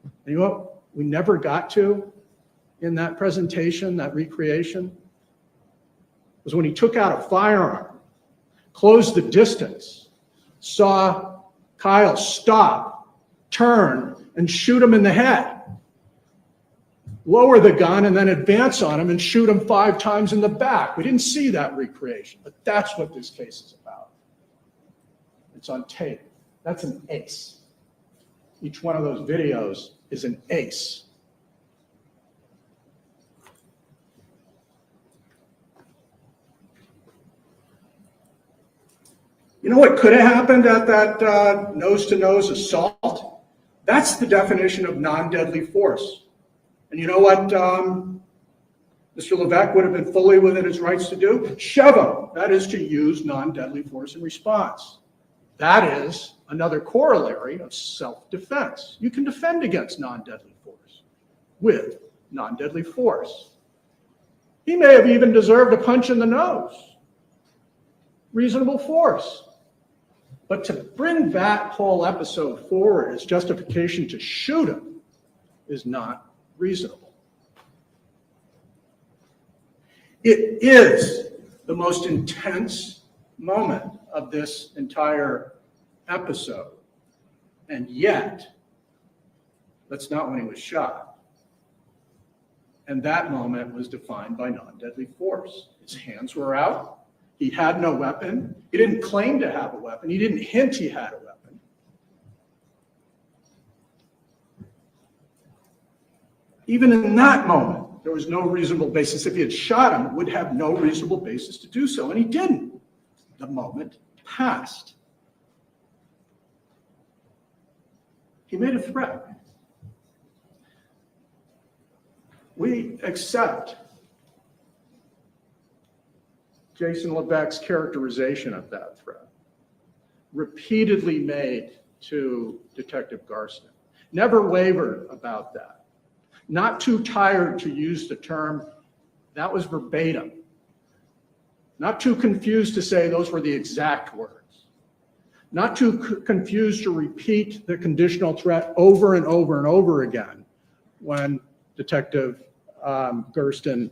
And you know what we never got to in that presentation, that recreation, was when he took out a firearm, closed the distance, saw Kyle stop, turn, and shoot him in the head. Lower the gun and then advance on him and shoot him 5 times in the back. We didn't see that recreation, but that's what this case is about. It's on tape. That's an ace. Each one of those videos is an ace. You know what could have happened at that nose-to-nose assault? That's the definition of non-deadly force. And you know what Mr. Levesque would have been fully within his rights to do? Shove him. That is to use non-deadly force in response. That is another corollary of self-defense. You can defend against non-deadly force with non-deadly force. He may have even deserved a punch in the nose. Reasonable force. But to bring that whole episode forward as justification to shoot him is not reasonable. It is the most intense moment of this entire episode. And yet, that's not when he was shot. And that moment was defined by non-deadly force. His hands were out. He had no weapon. He didn't claim to have a weapon. He didn't hint he had a weapon. Even in that moment, there was no reasonable basis. If he had shot him, it would have no reasonable basis to do so, and he didn't. The moment passed. He made a threat. We accept Jason Levesque's characterization of that threat, repeatedly made to Detective Garston. Never wavered about that. Not too tired to use the term, that was verbatim. Not too confused to say those were the exact words. Not too confused to repeat the conditional threat over and over and over again when Detective Garston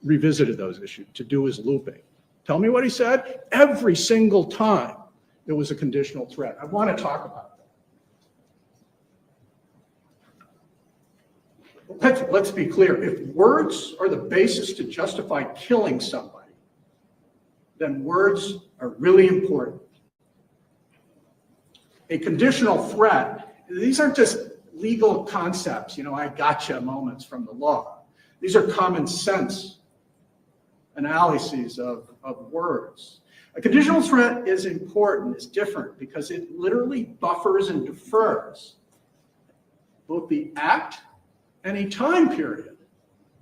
revisited those issues to do his looping. Tell me what he said. Every single time it was a conditional threat. I want to talk about that. Let's be clear. If words are the basis to justify killing somebody, then words are really important. A conditional threat, these aren't just legal concepts, I gotcha moments from the law. These are common sense analyses of words. A conditional threat is important, it's different, because it literally buffers and defers both the act and a time period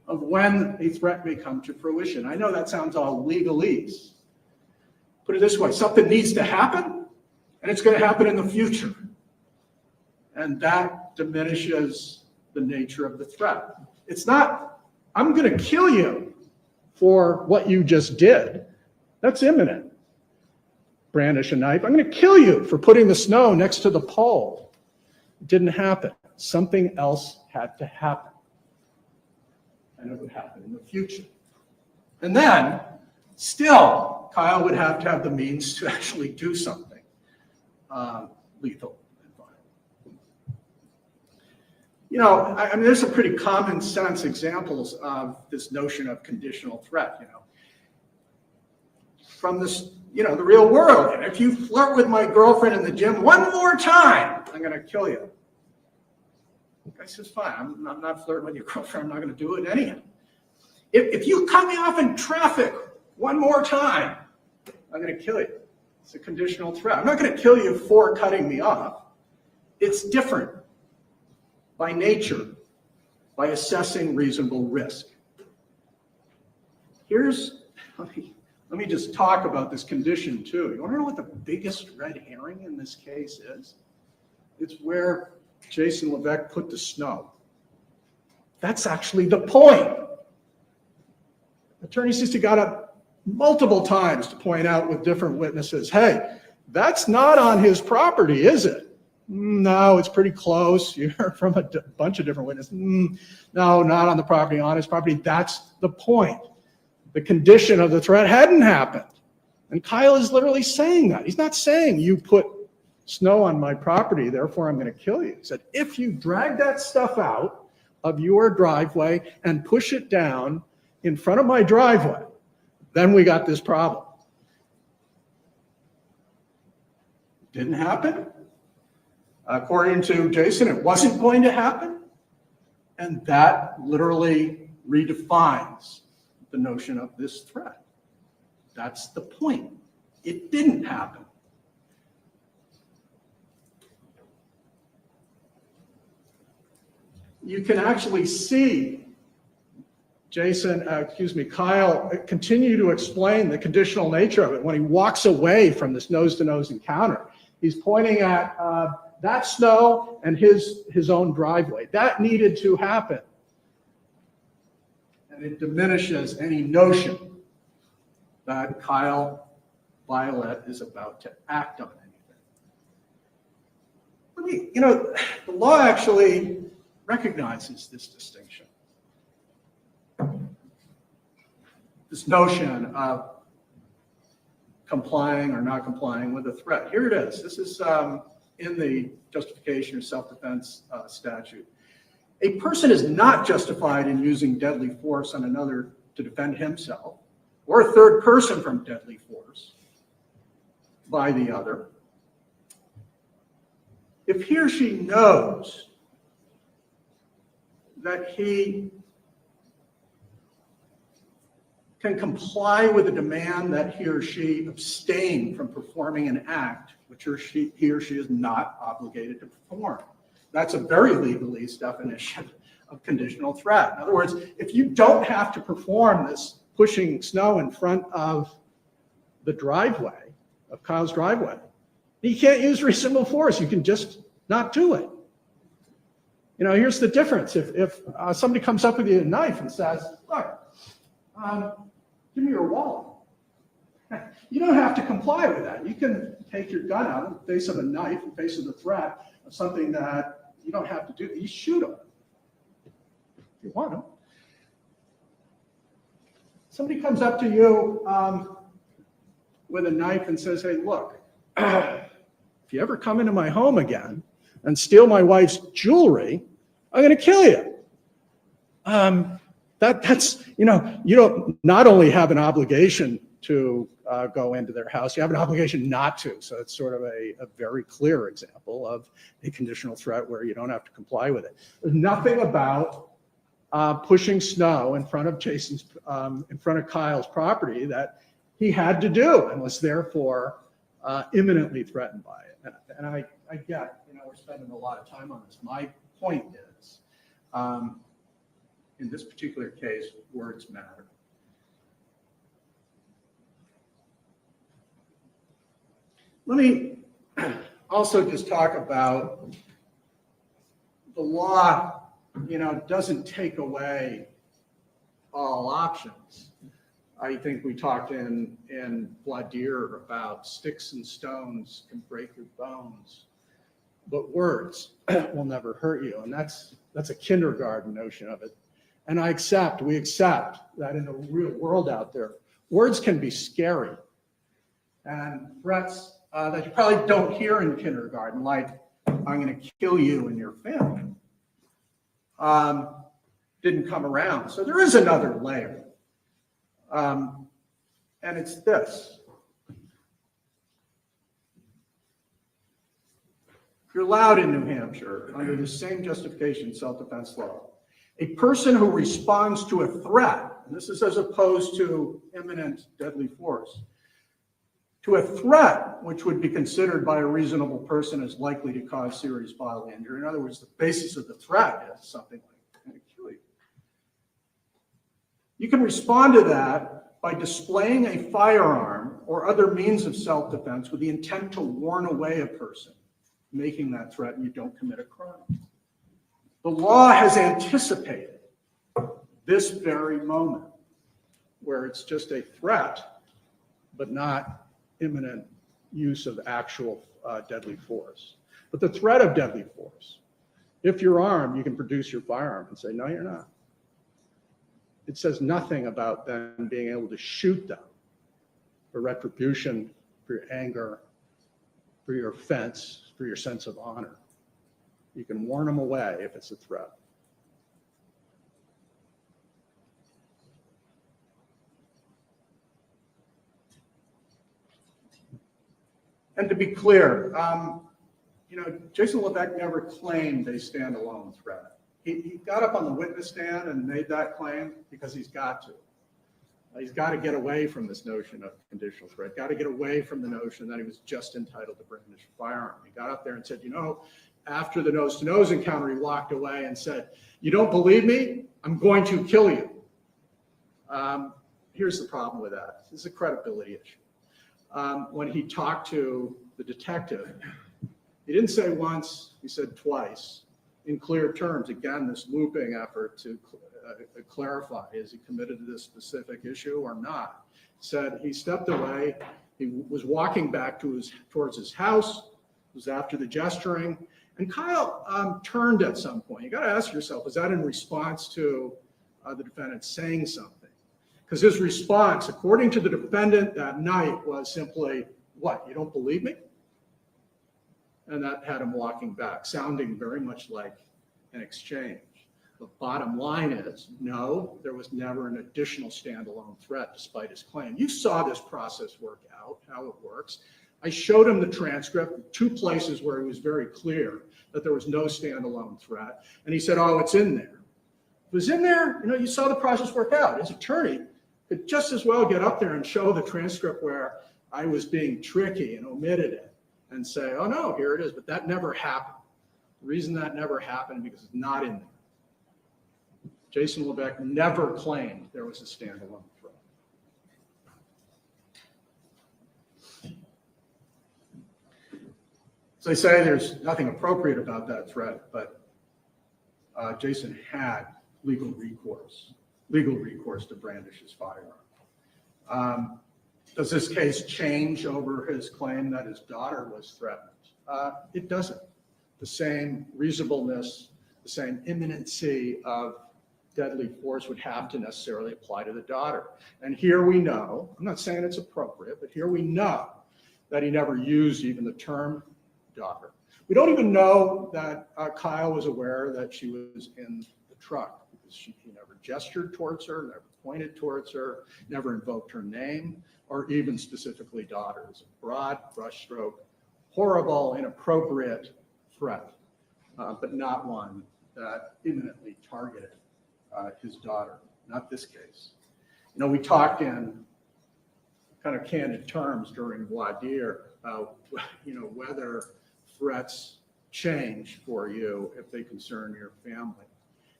of when a threat may come to fruition. I know that sounds all legalese. Put it this way, something needs to happen, and it's going to happen in the future. And that diminishes the nature of the threat. It's not, I'm going to kill you for what you just did. That's imminent. Brandish a knife. I'm going to kill you for putting the snow next to the pole. It didn't happen. Something else had to happen. And it would happen in the future. And then, still, Kyle would have to have the means to actually do something lethal and violent. I mean, there's some pretty common sense examples of this notion of conditional threat, from this, the real world. And if you flirt with my girlfriend in the gym one more time, I'm going to kill you. The guy says, fine, I'm not flirting with your girlfriend. I'm not going to do it anyhow. If you cut me off in traffic one more time, I'm going to kill you. It's a conditional threat. I'm not going to kill you for cutting me off. It's different by nature, by assessing reasonable risk. Let me just talk about this condition too. You want to know what the biggest red herring in this case is? It's where Jason Levesque put the snow. That's actually the point. Attorney Sisti got up multiple times to point out with different witnesses, hey, that's not on his property, is it? No, it's pretty close. You heard from a bunch of different witnesses. No, not on the property, on his property. That's the point. The condition of the threat hadn't happened. And Kyle is literally saying that. He's not saying you put snow on my property, therefore I'm going to kill you. He said, if you drag that stuff out of your driveway and push it down in front of my driveway, then we got this problem. Didn't happen. According to Jason, it wasn't going to happen. And that literally redefines the notion of this threat. That's the point. It didn't happen. You can actually see Kyle continue to explain the conditional nature of it when he walks away from this nose-to-nose encounter. He's pointing at that snow and his own driveway. That needed to happen. And it diminishes any notion that Kyle Violet is about to act on anything. The law actually recognizes this distinction. This notion of complying or not complying with a threat. Here it is. This is in the justification of self-defense statute. A person is not justified in using deadly force on another to defend himself or a third person from deadly force by the other if he or she knows that he can comply with a demand that he or she abstain from performing an act which he or she is not obligated to perform. That's a very legalese definition of conditional threat. In other words, if you don't have to perform this pushing snow in front of the driveway, of Kyle's driveway, you can't use reasonable force. You can just not do it. Here's the difference. If somebody comes up with you with a knife and says, look, give me your wallet. You don't have to comply with that. You can take your gun out in the face of a knife, in the face of the threat of something that you don't have to do. You shoot them if you want to. Somebody comes up to you with a knife and says, hey, look, if you ever come into my home again and steal my wife's jewelry, I'm going to kill you. That's you don't not only have an obligation to go into their house, you have an obligation not to. So it's sort of a very clear example of a conditional threat where you don't have to comply with it. There's nothing about pushing snow in front of Kyle's property that he had to do and was therefore imminently threatened by it. And I get, we're spending a lot of time on this. My point is, in this particular case, words matter. Let me also just talk about the law, doesn't take away all options. I think we talked in Vladir about sticks and stones can break your bones, but words will never hurt you. And that's a kindergarten notion of it. And we accept that in the real world out there, words can be scary. And threats that you probably don't hear in kindergarten, like, I'm going to kill you and your family, didn't come around. So there is another layer. And it's this. You're allowed in New Hampshire, under the same justification self-defense law, a person who responds to a threat, and this is as opposed to imminent deadly force, to a threat which would be considered by a reasonable person as likely to cause serious bodily injury. In other words, the basis of the threat is something like, I'm going to kill you. You can respond to that by displaying a firearm or other means of self-defense with the intent to warn away a person making that threat, and you don't commit a crime. The law has anticipated this very moment where it's just a threat, but not imminent use of actual deadly force. But the threat of deadly force, if you're armed, you can produce your firearm and say, no, you're not. It says nothing about them being able to shoot them for retribution, for your anger, for your offense, for your sense of honor. You can warn them away if it's a threat. And to be clear, Jason Levesque never claimed a standalone threat. He got up on the witness stand and made that claim because he's got to. He's got to get away from this notion of conditional threat, got to get away from the notion that he was just entitled to brandish a firearm. He got up there and said, after the nose-to-nose encounter, he walked away and said, you don't believe me? I'm going to kill you. Here's the problem with that. This is a credibility issue. When he talked to the detective, he didn't say once, he said twice in clear terms. Again, this looping effort to clarify, is he committed to this specific issue or not? Said he stepped away, he was walking back towards his house, it was after the gesturing, and Kyle turned at some point. You got to ask yourself, is that in response to the defendant saying something? Because his response, according to the defendant that night, was simply, what, you don't believe me? And that had him walking back, sounding very much like an exchange. The bottom line is, no, there was never an additional standalone threat despite his claim. You saw this process work out, how it works. I showed him the transcript, 2 places where it was very clear that there was no standalone threat. And he said, oh, it's in there. It was in there, you saw the process work out. His attorney could just as well get up there and show the transcript where I was being tricky and omitted it and say, oh no, here it is. But that never happened. The reason that never happened because it's not in there. Jason Levesque never claimed there was a standalone threat. As I say, there's nothing appropriate about that threat, but Jason had legal recourse to brandish his firearm. Does this case change over his claim that his daughter was threatened? It doesn't. The same reasonableness, the same imminency of deadly force would have to necessarily apply to the daughter. And here we know, I'm not saying it's appropriate, but here we know that he never used even the term daughter. We don't even know that Kyle was aware that she was in the truck because he never gestured towards her, never pointed towards her, never invoked her name, or even specifically daughter. It's a broad brushstroke, horrible, inappropriate threat, but not one that imminently targeted his daughter, not this case. We talked in kind of candid terms during voir dire about, whether threats change for you if they concern your family.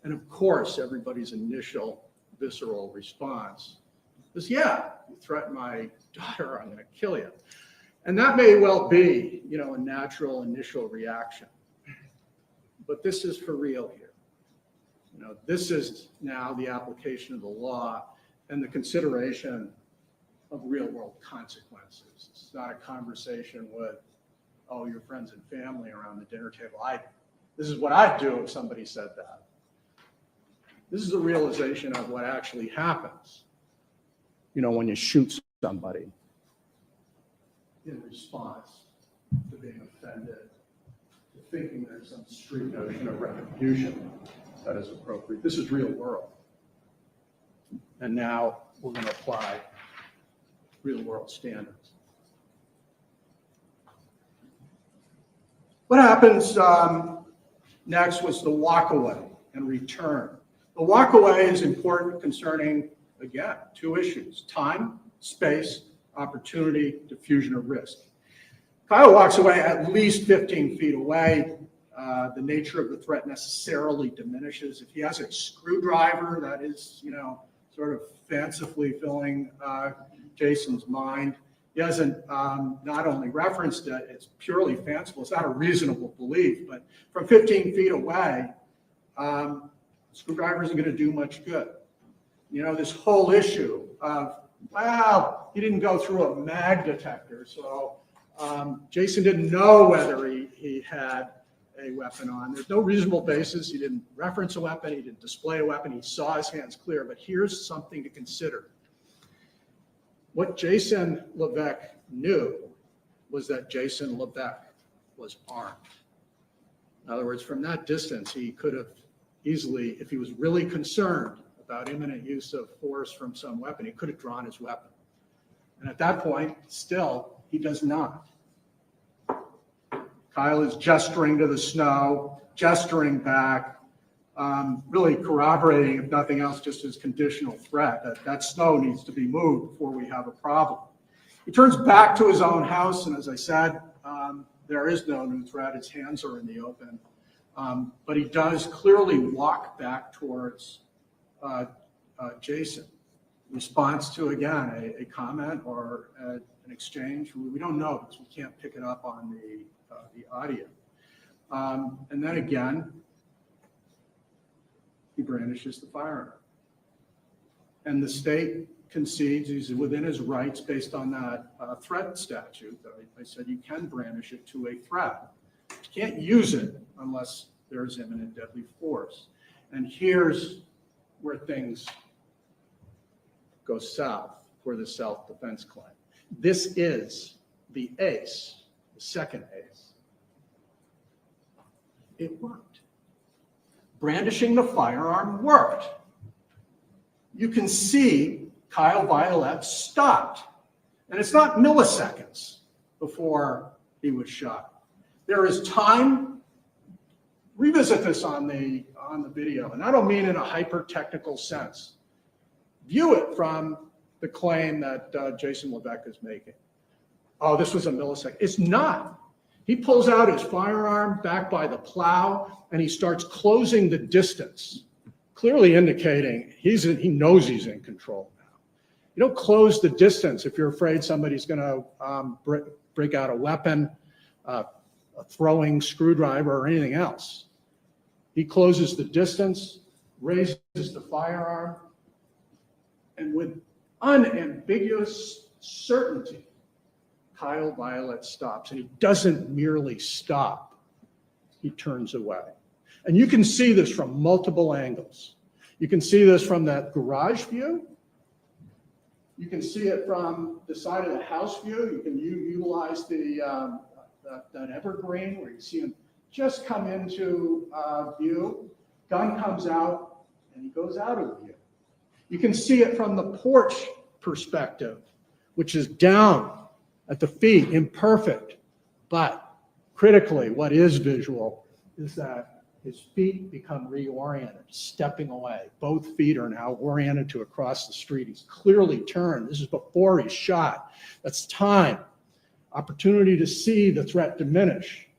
And of course, everybody's initial visceral response is, yeah, you threaten my daughter, I'm going to kill you. And that may well be, a natural initial reaction. But this is for real here. This is now the application of the law and the consideration of real world consequences. It's not a conversation with, your friends and family around the dinner table. This is what I'd do if somebody said that. This is a realization of what actually happens, when you shoot somebody in response to being offended, to thinking there's some street notion of retribution that is appropriate. This is real world. And now we're going to apply real world standards. What happens next was the walkaway and return. The walkaway is important concerning, again, 2 issues: time, space, opportunity, diffusion of risk. Kyle walks away at least 15 feet away. The nature of the threat necessarily diminishes. If he has a screwdriver that is, sort of fancifully filling Jason's mind, he hasn't not only referenced it, it's purely fanciful. It's not a reasonable belief, but from 15 feet away, screwdriver isn't going to do much good. This whole issue of, well, he didn't go through a mag detector, so Jason didn't know whether he had a weapon on. There's no reasonable basis. He didn't reference a weapon. He didn't display a weapon. He saw his hands clear. But here's something to consider. What Jason Levesque knew was that Jason Levesque was armed. In other words, from that distance, he could have easily, if he was really concerned about imminent use of force from some weapon, he could have drawn his weapon. And at that point, still, he does not. Kyle is gesturing to the snow, gesturing back, really corroborating, if nothing else, just his conditional threat that snow needs to be moved before we have a problem. He turns back to his own house, and as I said, there is no new threat. His hands are in the open. But he does clearly walk back towards Jason. Response to, again, a comment or an exchange. We don't know because we can't pick it up on the audio. And then again, he brandishes the firearm. And the state concedes he's within his rights based on that threat statute that I said you can brandish it to a threat. You can't use it unless there's imminent deadly force. And here's where things go south for the self-defense claim. This is the ace, the second ace. It worked. Brandishing the firearm worked. You can see Kyle Violet stopped. And it's not milliseconds before he was shot. There is time. Revisit this on the video, and I don't mean in a hyper-technical sense. View it from the claim that Jason Levesque is making. Oh, this was a millisecond. It's not. He pulls out his firearm back by the plow, and he starts closing the distance, clearly indicating he knows he's in control now. You don't close the distance if you're afraid somebody's going to break out a weapon, a throwing screwdriver, or anything else. He closes the distance, raises the firearm, and with unambiguous certainty, Kyle Violet stops. And he doesn't merely stop, he turns away. And you can see this from multiple angles. You can see this from that garage view. You can see it from the side of the house view. You can utilize that evergreen where you see him just come into view. Gun comes out, and he goes out of view. You can see it from the porch perspective, which is down at the feet, imperfect. But critically, what is visual is that his feet become reoriented, stepping away. Both feet are now oriented to across the street. He's clearly turned. This is before he's shot. That's time. Opportunity to see the threat diminish,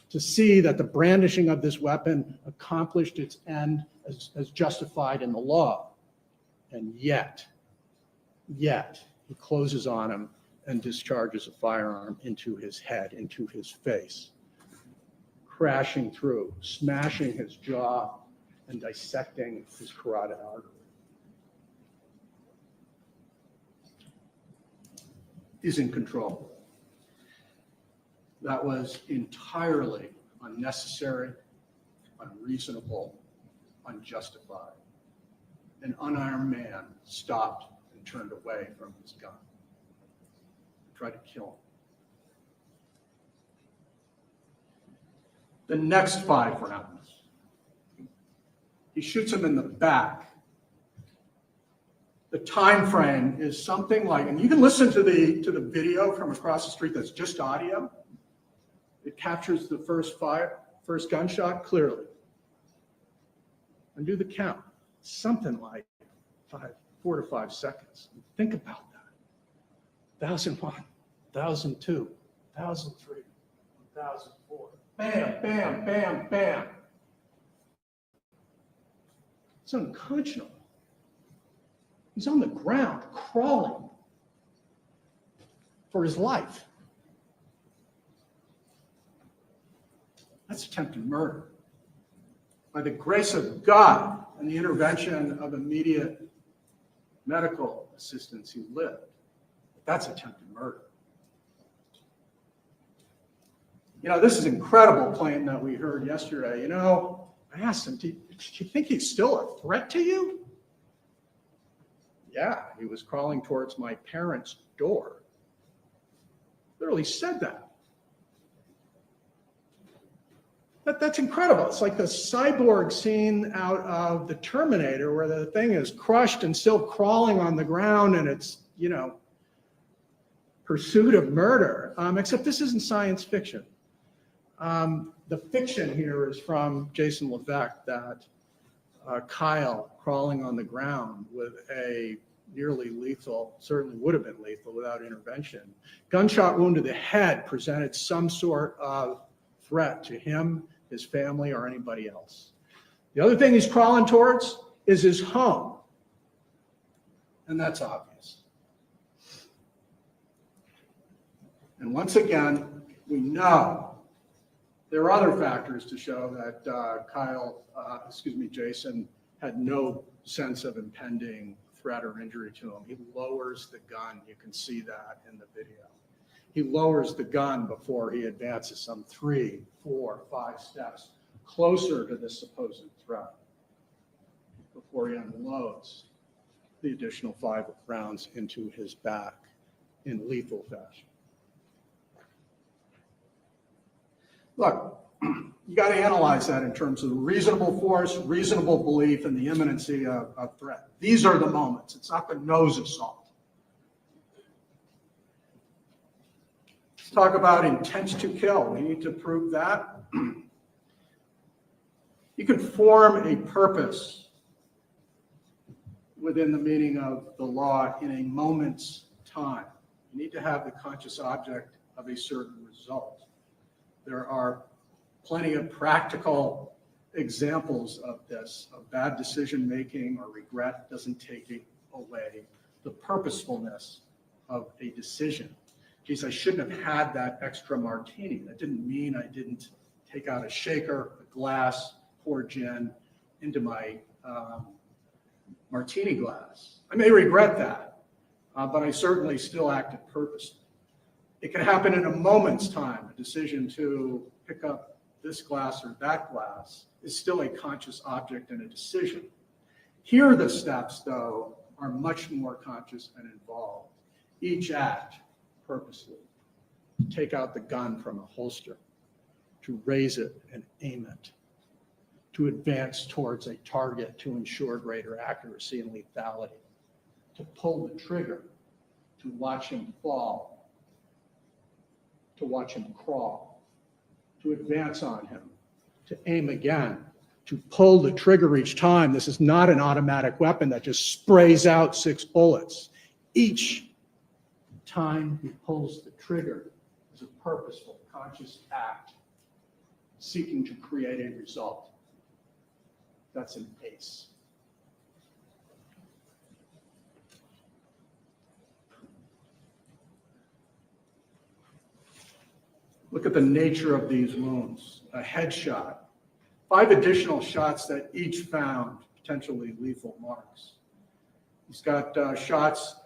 to see that the brandishing of this weapon accomplished its end as justified in the law. And yet, he closes on him and discharges a firearm into his head, into his face, crashing through, smashing his jaw, and dissecting his carotid artery. He's in control. That was entirely unnecessary, unreasonable, unjustified. An unarmed man stopped and turned away from his gun. Tried to kill him. The next 5 rounds, he shoots him in the back. The time frame is something like, and you can listen to the video from across the street that's just audio. It captures the first gunshot clearly. And do the count. Something like 4 to 5 seconds. Think about that. 1001, 1002, 1003, 1004. Bam, bam, bam, bam. It's unconscionable. He's on the ground, crawling for his life. That's attempted murder. By the grace of God and the intervention of immediate medical assistance, he lived. That's attempted murder. You know, this is an incredible claim that we heard yesterday. You know, I asked him, do you think he's still a threat to you? Yeah, he was crawling towards my parents' door. Literally said that. That's incredible. It's like the cyborg scene out of the Terminator where the thing is crushed and still crawling on the ground and it's, you know, pursuit of murder. Except this isn't science fiction. The fiction here is from Jason Levesque that Kyle crawling on the ground with a nearly lethal, certainly would have been lethal without intervention, gunshot wound to the head presented some sort of threat to him, his family, or anybody else. The other thing he's crawling towards is his home. And that's obvious. And once again, we know there are other factors to show that Jason had no sense of impending threat or injury to him. He lowers the gun. You can see that in the video. He lowers the gun before he advances some 3, 4, 5 steps closer to this supposed threat before he unloads the additional 5 rounds into his back in lethal fashion. Look, you got to analyze that in terms of reasonable force, reasonable belief, and the imminency of threat. These are the moments. It's not the nose assault. Let's talk about intent to kill. We need to prove that. You can form a purpose within the meaning of the law in a moment's time. You need to have the conscious object of a certain result. There are plenty of practical examples of this, of bad decision making or regret doesn't take away the purposefulness of a decision. Geez, I shouldn't have had that extra martini. That didn't mean I didn't take out a shaker, a glass, pour gin into my martini glass. I may regret that, but I certainly still acted purposely. It can happen in a moment's time. A decision to pick up this glass or that glass is still a conscious object and a decision. Here, the steps, though, are much more conscious and involved. Each act purposely. To take out the gun from a holster, to raise it and aim it, to advance towards a target to ensure greater accuracy and lethality, to pull the trigger, to watch him fall, to watch him crawl, to advance on him, to aim again, to pull the trigger each time. This is not an automatic weapon that just sprays out 6 bullets. Each time he pulls the trigger is a purposeful, conscious act seeking to create a result. That's an ace. Look at the nature of these wounds. A headshot, 5 additional shots that each found potentially lethal marks. He's got shots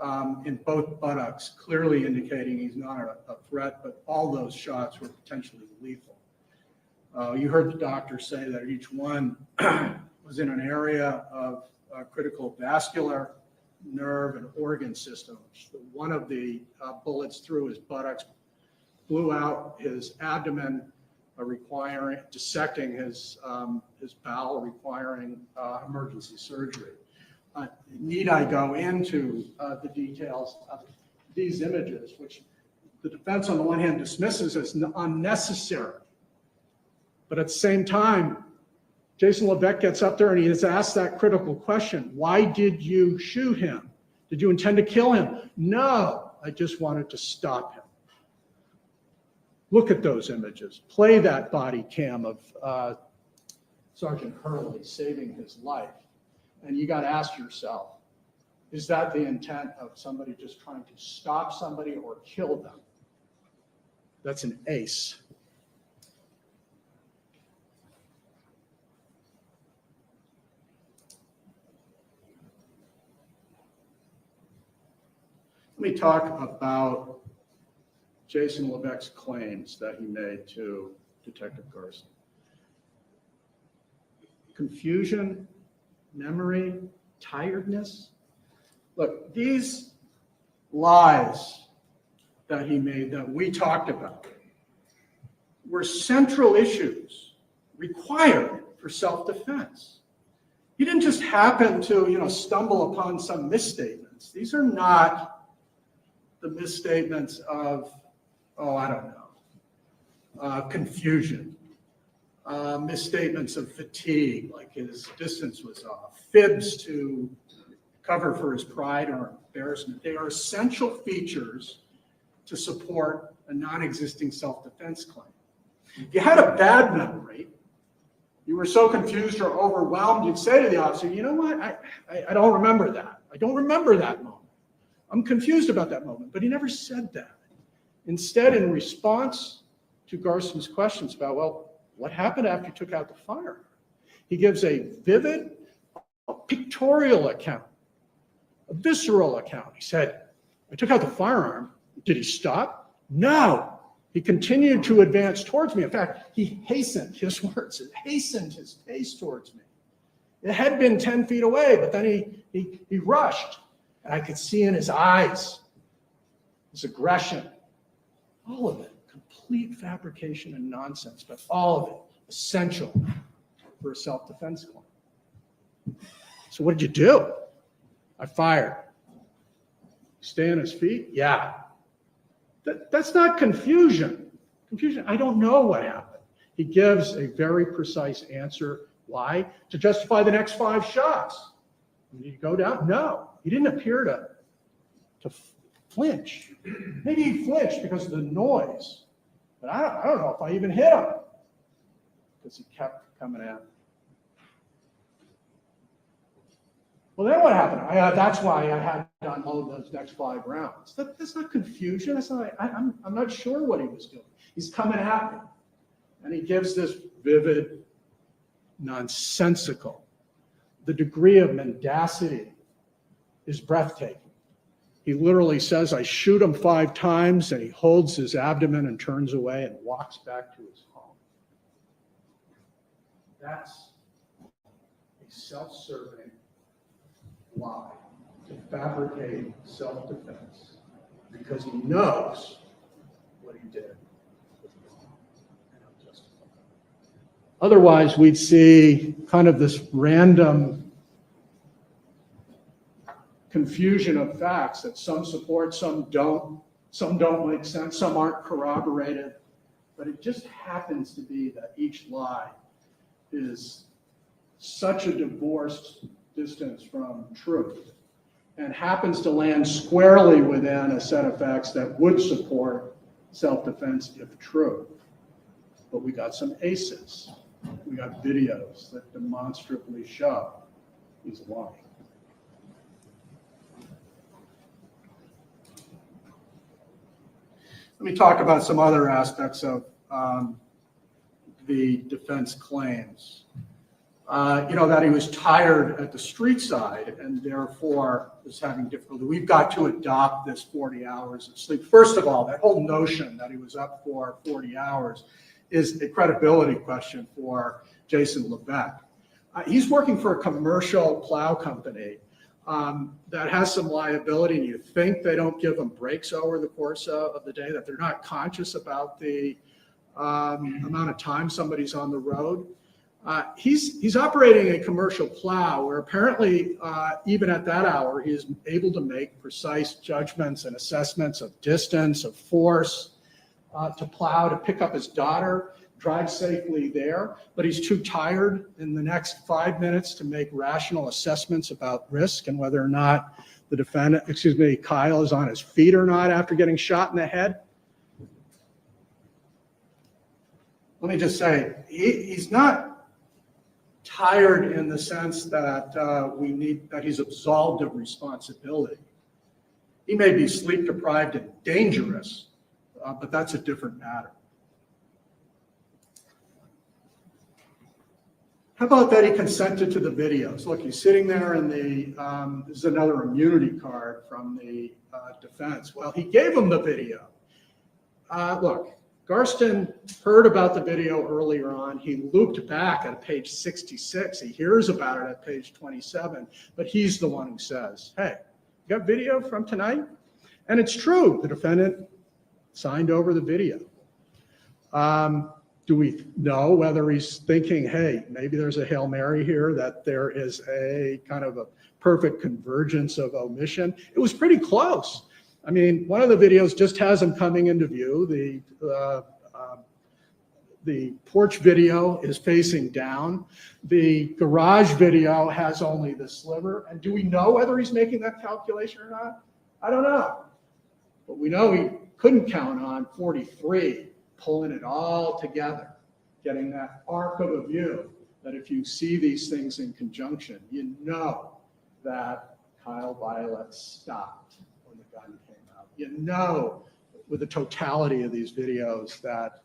in both buttocks, clearly indicating he's not a threat, but all those shots were potentially lethal. You heard the doctor say that each one was in an area of critical vascular, nerve, and organ system. One of the bullets through his buttocks blew out his abdomen, dissecting his bowel, requiring emergency surgery. Need I go into the details of these images, which the defense on the one hand dismisses as unnecessary, but at the same time, Jason Levesque gets up there and he is asked that critical question: why did you shoot him? Did you intend to kill him? No, I just wanted to stop him. Look at those images. Play that body cam of Sergeant Hurley saving his life. And you got to ask yourself, is that the intent of somebody just trying to stop somebody or kill them? That's an ace. Let me talk about Jason Levesque's claims that he made to Detective Garson. Confusion, memory, tiredness. Look, these lies that he made that we talked about were central issues required for self-defense. He didn't just happen to, stumble upon some misstatements. These are not the misstatements of, confusion, misstatements of fatigue, like his distance was off, fibs to cover for his pride or embarrassment. They are essential features to support a non-existing self-defense claim. If you had a bad memory, you were so confused or overwhelmed, you'd say to the officer, you know what, I don't remember that. I don't remember that moment. I'm confused about that moment, but he never said that. Instead, in response to Garson's questions about, well, what happened after you took out the firearm? He gives a vivid, pictorial account, a visceral account. He said, I took out the firearm. Did he stop? No. He continued to advance towards me. In fact, he hastened, his words, hastened his pace towards me. It had been 10 feet away, but then he rushed. And I could see in his eyes his aggression. All of it, complete fabrication and nonsense, but all of it essential for a self-defense claim. So what did you do? I fired. Stay on his feet? Yeah. That's not confusion. Confusion, I don't know what happened. He gives a very precise answer. Why? To justify the next 5 shots. Did he go down? No. He didn't appear to flinch. Maybe he flinched because of the noise. But I don't know if I even hit him because he kept coming at me. Well, then what happened? That's why I had to unload those next 5 rounds. That's not confusion. That's not. I'm not sure what he was doing. He's coming at me, and he gives this vivid, nonsensical. The degree of mendacity is breathtaking. He literally says, I shoot him 5 times, and he holds his abdomen and turns away and walks back to his home. That's a self-serving lie to fabricate self-defense because he knows what he did was wrong and unjustified. Otherwise, we'd see kind of this random confusion of facts that some support, some don't make sense, some aren't corroborated. But it just happens to be that each lie is such a divorced distance from truth and happens to land squarely within a set of facts that would support self-defense if true. But we got some aces. We got videos that demonstrably show he's lying. Let me talk about some other aspects of the defense claims. That he was tired at the street side and therefore was having difficulty. We've got to adopt this 40 hours of sleep. First of all, that whole notion that he was up for 40 hours is a credibility question for Jason Levesque. He's working for a commercial plow company that has some liability, and you think they don't give them breaks over the course of the day, that they're not conscious about the amount of time somebody's on the road. He's operating a commercial plow where apparently even at that hour, he is able to make precise judgments and assessments of distance, of force, to plow, to pick up his daughter, drive safely there, but he's too tired in the next 5 minutes to make rational assessments about risk and whether or not the defendant, excuse me, Kyle is on his feet or not after getting shot in the head. Let me just say, he's not tired in the sense that that he's absolved of responsibility. He may be sleep deprived and dangerous, but that's a different matter. How about that he consented to the videos? Look, he's sitting there in the, this is another immunity card from the defense. Well, he gave him the video. Look, Garston heard about the video earlier on. He looped back at page 66. He hears about it at page 27, but he's the one who says, hey, you got video from tonight? And it's true, the defendant signed over the video. Do we know whether he's thinking, hey, maybe there's a Hail Mary here, that there is a kind of a perfect convergence of omission? It was pretty close. I mean, one of the videos just has him coming into view. The porch video is facing down. The garage video has only the sliver. And do we know whether he's making that calculation or not? I don't know. But we know he couldn't count on 43 pulling it all together, getting that arc of a view, that if you see these things in conjunction, you know that Kyle Violet stopped when the gun came out. You know, with the totality of these videos, that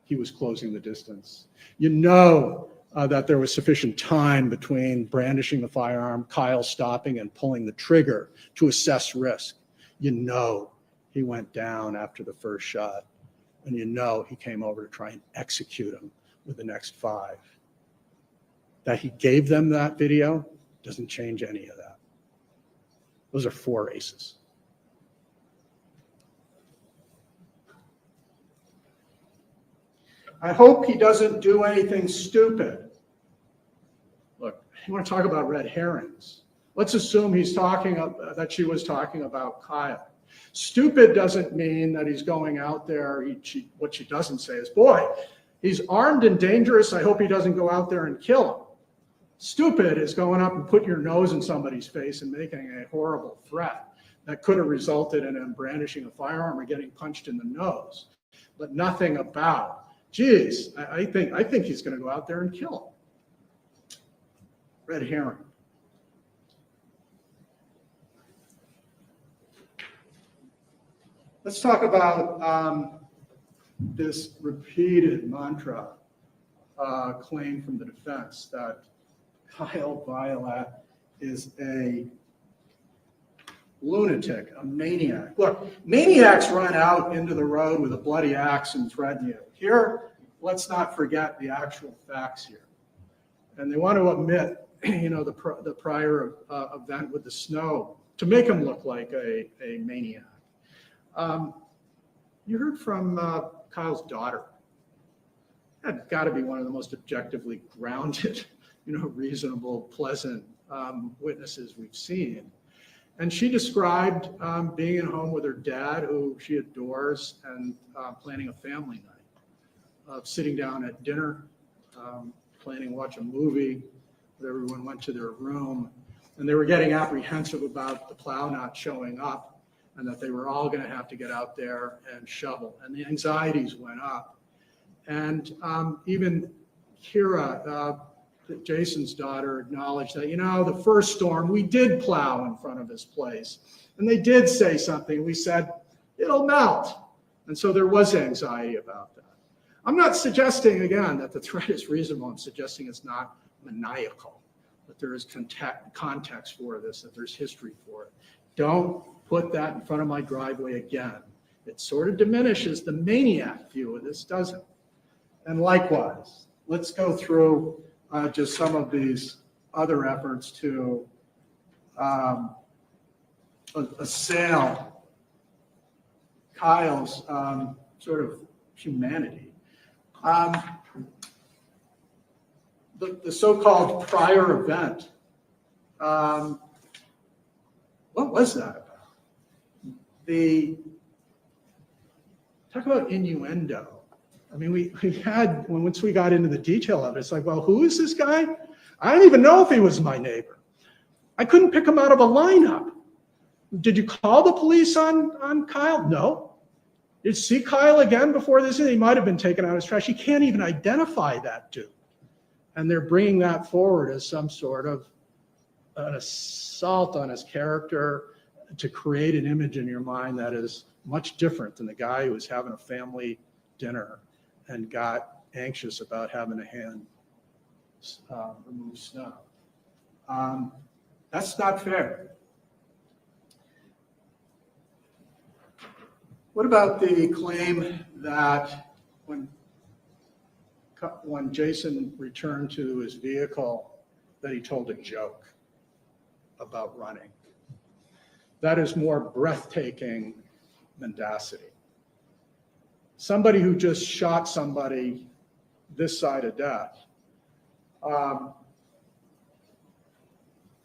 he was closing the distance. You know that there was sufficient time between brandishing the firearm, Kyle stopping and pulling the trigger to assess risk. You know he went down after the first shot, and you know he came over to try and execute him with the next 5. That he gave them that video doesn't change any of that. Those are 4 aces. I hope he doesn't do anything stupid. Look, you want to talk about red herrings. Let's assume he's talking that she was talking about Kyle. Stupid doesn't mean that he's going out there. What she doesn't say is, boy, he's armed and dangerous. I hope he doesn't go out there and kill him. Stupid is going up and putting your nose in somebody's face and making a horrible threat that could have resulted in him brandishing a firearm or getting punched in the nose. But nothing about, geez, I think he's going to go out there and kill him. Red herring. Let's talk about this repeated mantra claim from the defense that Kyle Violet is a lunatic, a maniac. Look, maniacs run out into the road with a bloody axe and threaten you. Here, let's not forget the actual facts here. And they want to omit, you know, the prior event with the snow to make him look like a maniac. You heard from Kyle's daughter. That's got to be one of the most objectively grounded, you know, reasonable, pleasant witnesses we've seen. And she described being at home with her dad, who she adores, and planning a family night, sitting down at dinner, planning to watch a movie, where everyone went to their room, and they were getting apprehensive about the plow not showing up, and that they were all going to have to get out there and shovel. And the anxieties went up. And even Kira, Jason's daughter, acknowledged that, you know, the first storm, we did plow in front of his place. And they did say something. We said, it'll melt. And so there was anxiety about that. I'm not suggesting, again, that the threat is reasonable. I'm suggesting it's not maniacal, that there is context for this, that there's history for it. Don't put that in front of my driveway again. It sort of diminishes the maniac view of this, doesn't it? And likewise, let's go through just some of these other efforts to assail Kyle's sort of humanity. The so-called prior event. What was that about? Talk about innuendo. I mean, we had, once we got into the detail of it, it's like, well, who is this guy? I don't even know if he was my neighbor. I couldn't pick him out of a lineup. Did you call the police on Kyle? No. Did you see Kyle again before this? He might have been taken out of his trash. You can't even identify that dude. And they're bringing that forward as some sort of an assault on his character to create an image in your mind that is much different than the guy who was having a family dinner and got anxious about having a hand remove snow. That's not fair. What about the claim that when Jason returned to his vehicle, that he told a joke about running? That is more breathtaking mendacity. Somebody who just shot somebody this side of death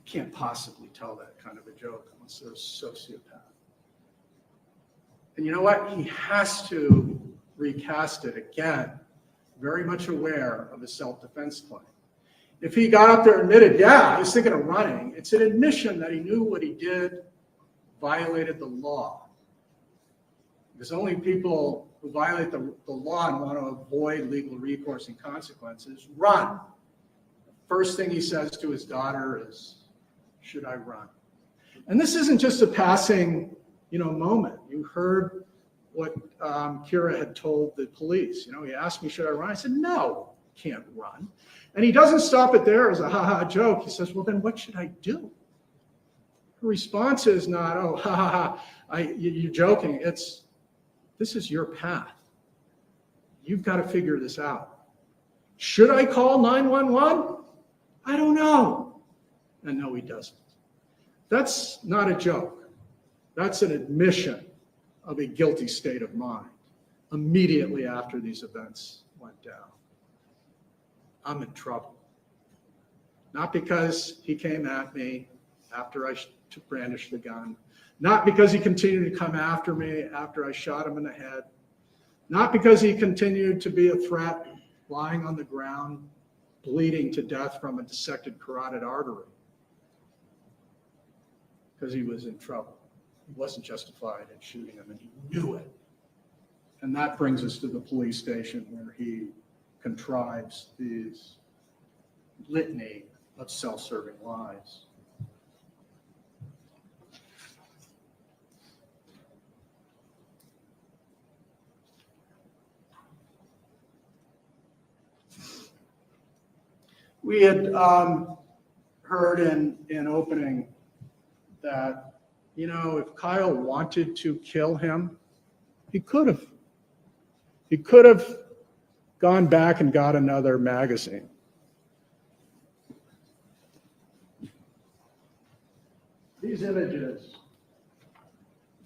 can't possibly tell that kind of a joke unless they're a sociopath. And you know what? He has to recast it again, very much aware of his self-defense claim. If he got up there and admitted, yeah, he was thinking of running, it's an admission that he knew what he did violated the law. Because only people who violate the law and want to avoid legal recourse and consequences run. The first thing he says to his daughter is, should I run? And this isn't just a passing, moment. You heard what Kira had told the police. He asked me, should I run? I said, no, can't run. And he doesn't stop it there as a ha-ha joke. He says, well, then what should I do? Her response is not, oh, ha-ha-ha, you're joking. It's, this is your path. You've got to figure this out. Should I call 911? I don't know. And no, he doesn't. That's not a joke. That's an admission of a guilty state of mind immediately after these events went down. I'm in trouble. Not because he came at me after I brandished the gun. Not because he continued to come after me after I shot him in the head. Not because he continued to be a threat lying on the ground, bleeding to death from a dissected carotid artery. Because he was in trouble. He wasn't justified in shooting him, and he knew it. And that brings us to the police station where he contrives these litany of self-serving lies. We had heard in opening that, if Kyle wanted to kill him, he could have. He could have gone back and got another magazine. These images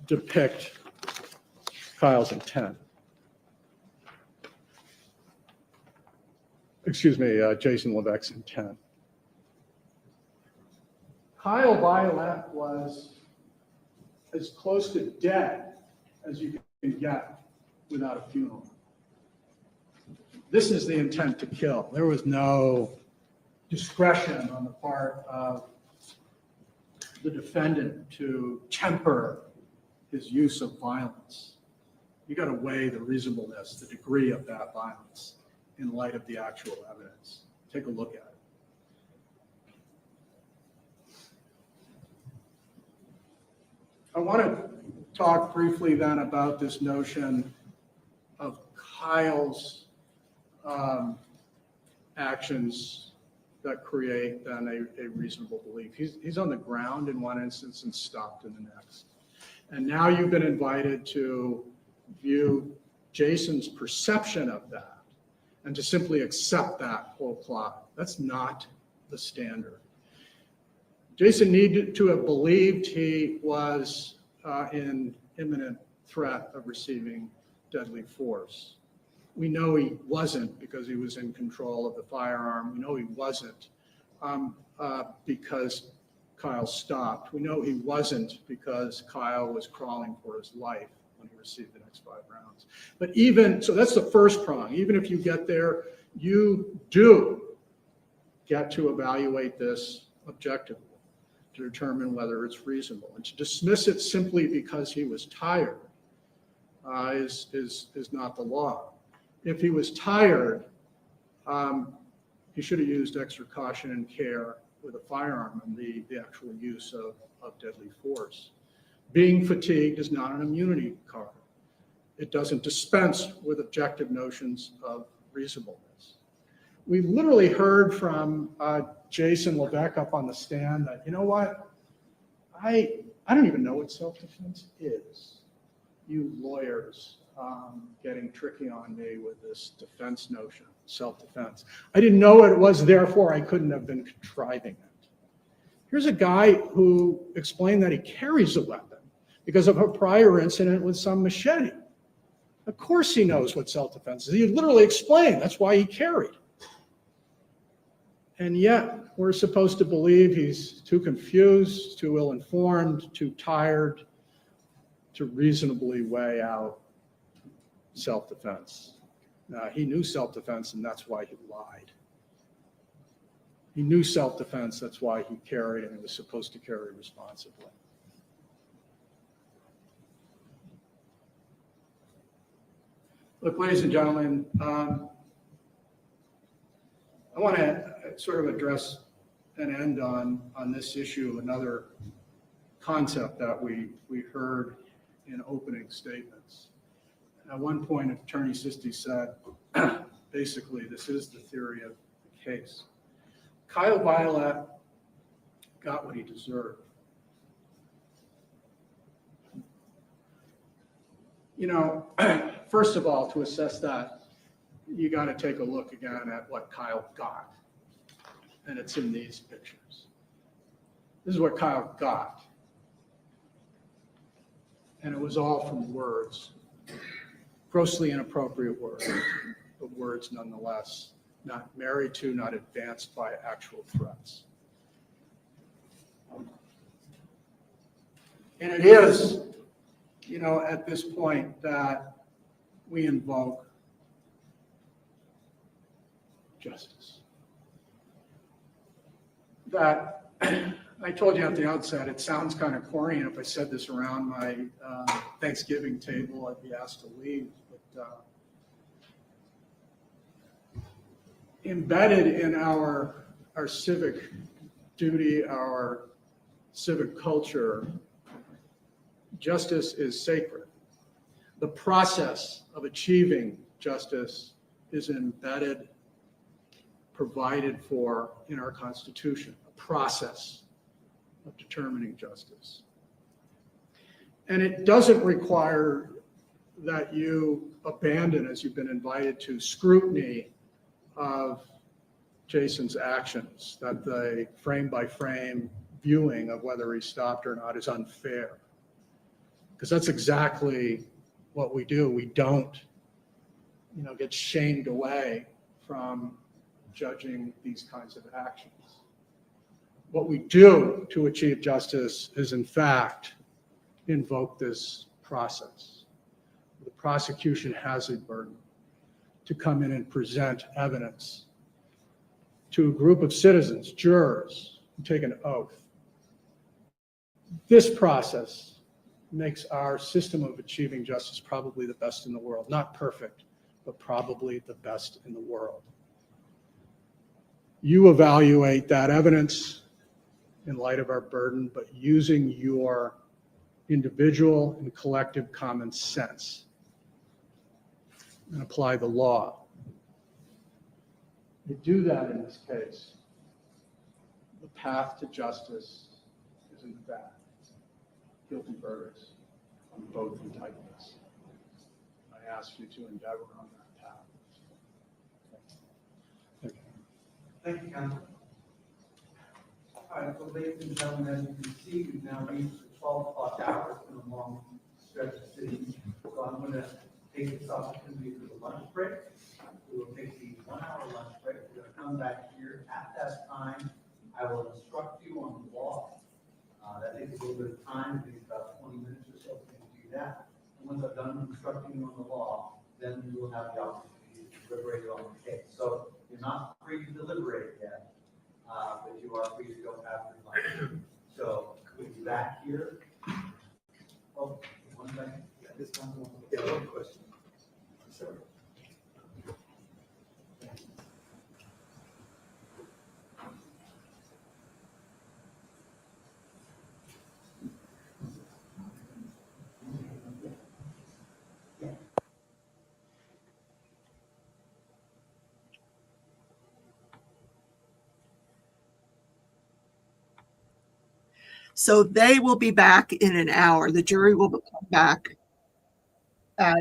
depict Kyle's intent. Excuse me, Jason Levesque's intent. Kyle Violette was as close to dead as you can get without a funeral. This is the intent to kill. There was no discretion on the part of the defendant to temper his use of violence. You got to weigh the reasonableness, the degree of that violence in light of the actual evidence. Take a look at it. I want to talk briefly then about this notion of Kyle's actions that create then a reasonable belief. He's on the ground in one instance and stopped in the next. And now you've been invited to view Jason's perception of that and to simply accept that whole plot. That's not the standard. Jason needed to have believed he was in imminent threat of receiving deadly force. We know he wasn't because he was in control of the firearm. We know he wasn't because Kyle stopped. We know he wasn't because Kyle was crawling for his life when he received the next 5 rounds. But so that's the first prong. Even if you get there, you do get to evaluate this objectively. to determine whether it's reasonable. And to dismiss it simply because he was tired is not the law. If he was tired, he should have used extra caution and care with a firearm and the actual use of deadly force. Being fatigued is not an immunity card. It doesn't dispense with objective notions of reasonableness. We literally heard from Jason Levesque up on the stand that, you know what, I don't even know what self-defense is. You lawyers getting tricky on me with this defense notion, self-defense. I didn't know what it was, therefore I couldn't have been contriving it. Here's a guy who explained that he carries a weapon because of a prior incident with some machete. Of course he knows what self-defense is. He literally explained that's why he carried. And yet we're supposed to believe he's too confused, too ill-informed, too tired to reasonably weigh out self-defense. He knew self-defense, and that's why he lied. He knew self-defense, that's why he carried, and he was supposed to carry responsibly. Look, ladies and gentlemen, I want to sort of address and end on this issue, another concept that we heard in opening statements. At one point, Attorney Sisti said, basically, this is the theory of the case. Kyle Violet got what he deserved. You know, first of all, to assess that, you got to take a look again at what Kyle got. And it's in these pictures. This is what Kyle got. And it was all from words, grossly inappropriate words, but words nonetheless, not married to, not advanced by actual threats. And it is, you know, at this point that we invoke justice. That I told you at the outset, it sounds kind of corny, and if I said this around my Thanksgiving table, I'd be asked to leave. But embedded in our civic duty, our civic culture, justice is sacred. The process of achieving justice is embedded, provided for in our Constitution, a process of determining justice. And it doesn't require that you abandon, as you've been invited to, scrutiny of Jason's actions, that the frame-by-frame viewing of whether he stopped or not is unfair. Because that's exactly what we do. We don't, you know, get shamed away from judging these kinds of actions. What we do to achieve justice is, in fact, invoke this process. The prosecution has a burden to come in and present evidence to a group of citizens, jurors, who take an oath. This process makes our system of achieving justice probably the best in the world. Not perfect, but probably the best in the world. You evaluate that evidence in light of our burden, but using your individual and collective common sense and apply the law. You do that in this case. The path to justice is, in fact, guilty verdicts on both indictments. I ask you to endeavor on that path. Thank you. Thank you, Counsel. All right, so ladies and gentlemen, as you can see, we've now reached the 12 o'clock hour. It's been a long stretch of sitting. So I'm going to take this opportunity for the lunch break. We will take the 1 hour lunch break. We're going to come back here. At that time, I will instruct you on the law. That takes a little bit of time. It takes about 20 minutes or so for you to do that. And once I've done instructing you on the law, then we will have the opportunity to deliberate on the case. So you're not free to deliberate yet, but you are free to go after lunch. So could we be back here? Oh, one second. Yeah, this one. Yeah, one question. Sorry. So they will be back in an hour. The jury will come back at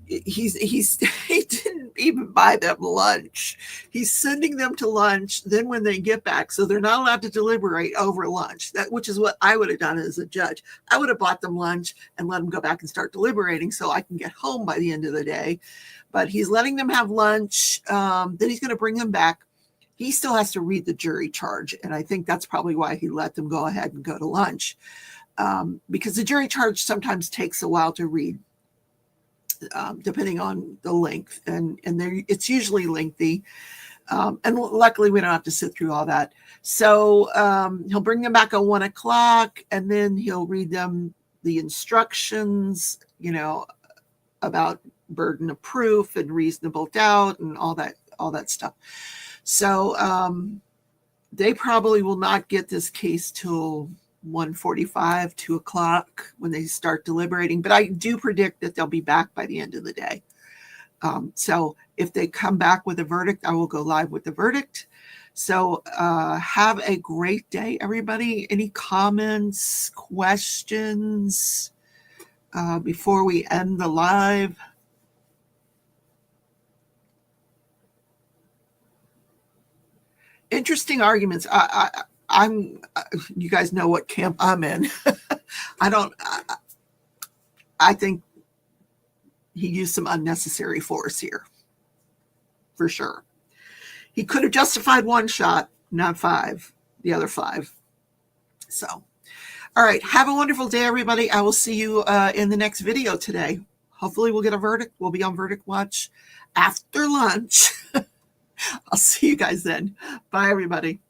he didn't even buy them lunch. He's sending them to lunch. Then when they get back, so they're not allowed to deliberate over lunch. Which is what I would have done as a judge. I would have bought them lunch and let them go back and start deliberating so I can get home by the end of the day. But he's letting them have lunch. Then he's going to bring them back. He still has to read the jury charge, and I think that's probably why he let them go ahead and go to lunch, because the jury charge sometimes takes a while to read. Depending on the length, and it's usually lengthy, and luckily we don't have to sit through all that. So he'll bring them back at 1 o'clock, and then he'll read them the instructions, about burden of proof and reasonable doubt and all that stuff. So they probably will not get this case till 1:45, 2 o'clock when they start deliberating. But I do predict that they'll be back by the end of the day. So if they come back with a verdict, I will go live with the verdict. So have a great day, everybody. Any comments, questions before we end the live? Interesting arguments. I'm you guys know what camp I'm in. I think he used some unnecessary force here, for sure. He could have justified one shot, not 5, the other 5. So, all right. Have a wonderful day, everybody. I will see you in the next video today. Hopefully we'll get a verdict. We'll be on Verdict Watch after lunch. I'll see you guys then. Bye, everybody.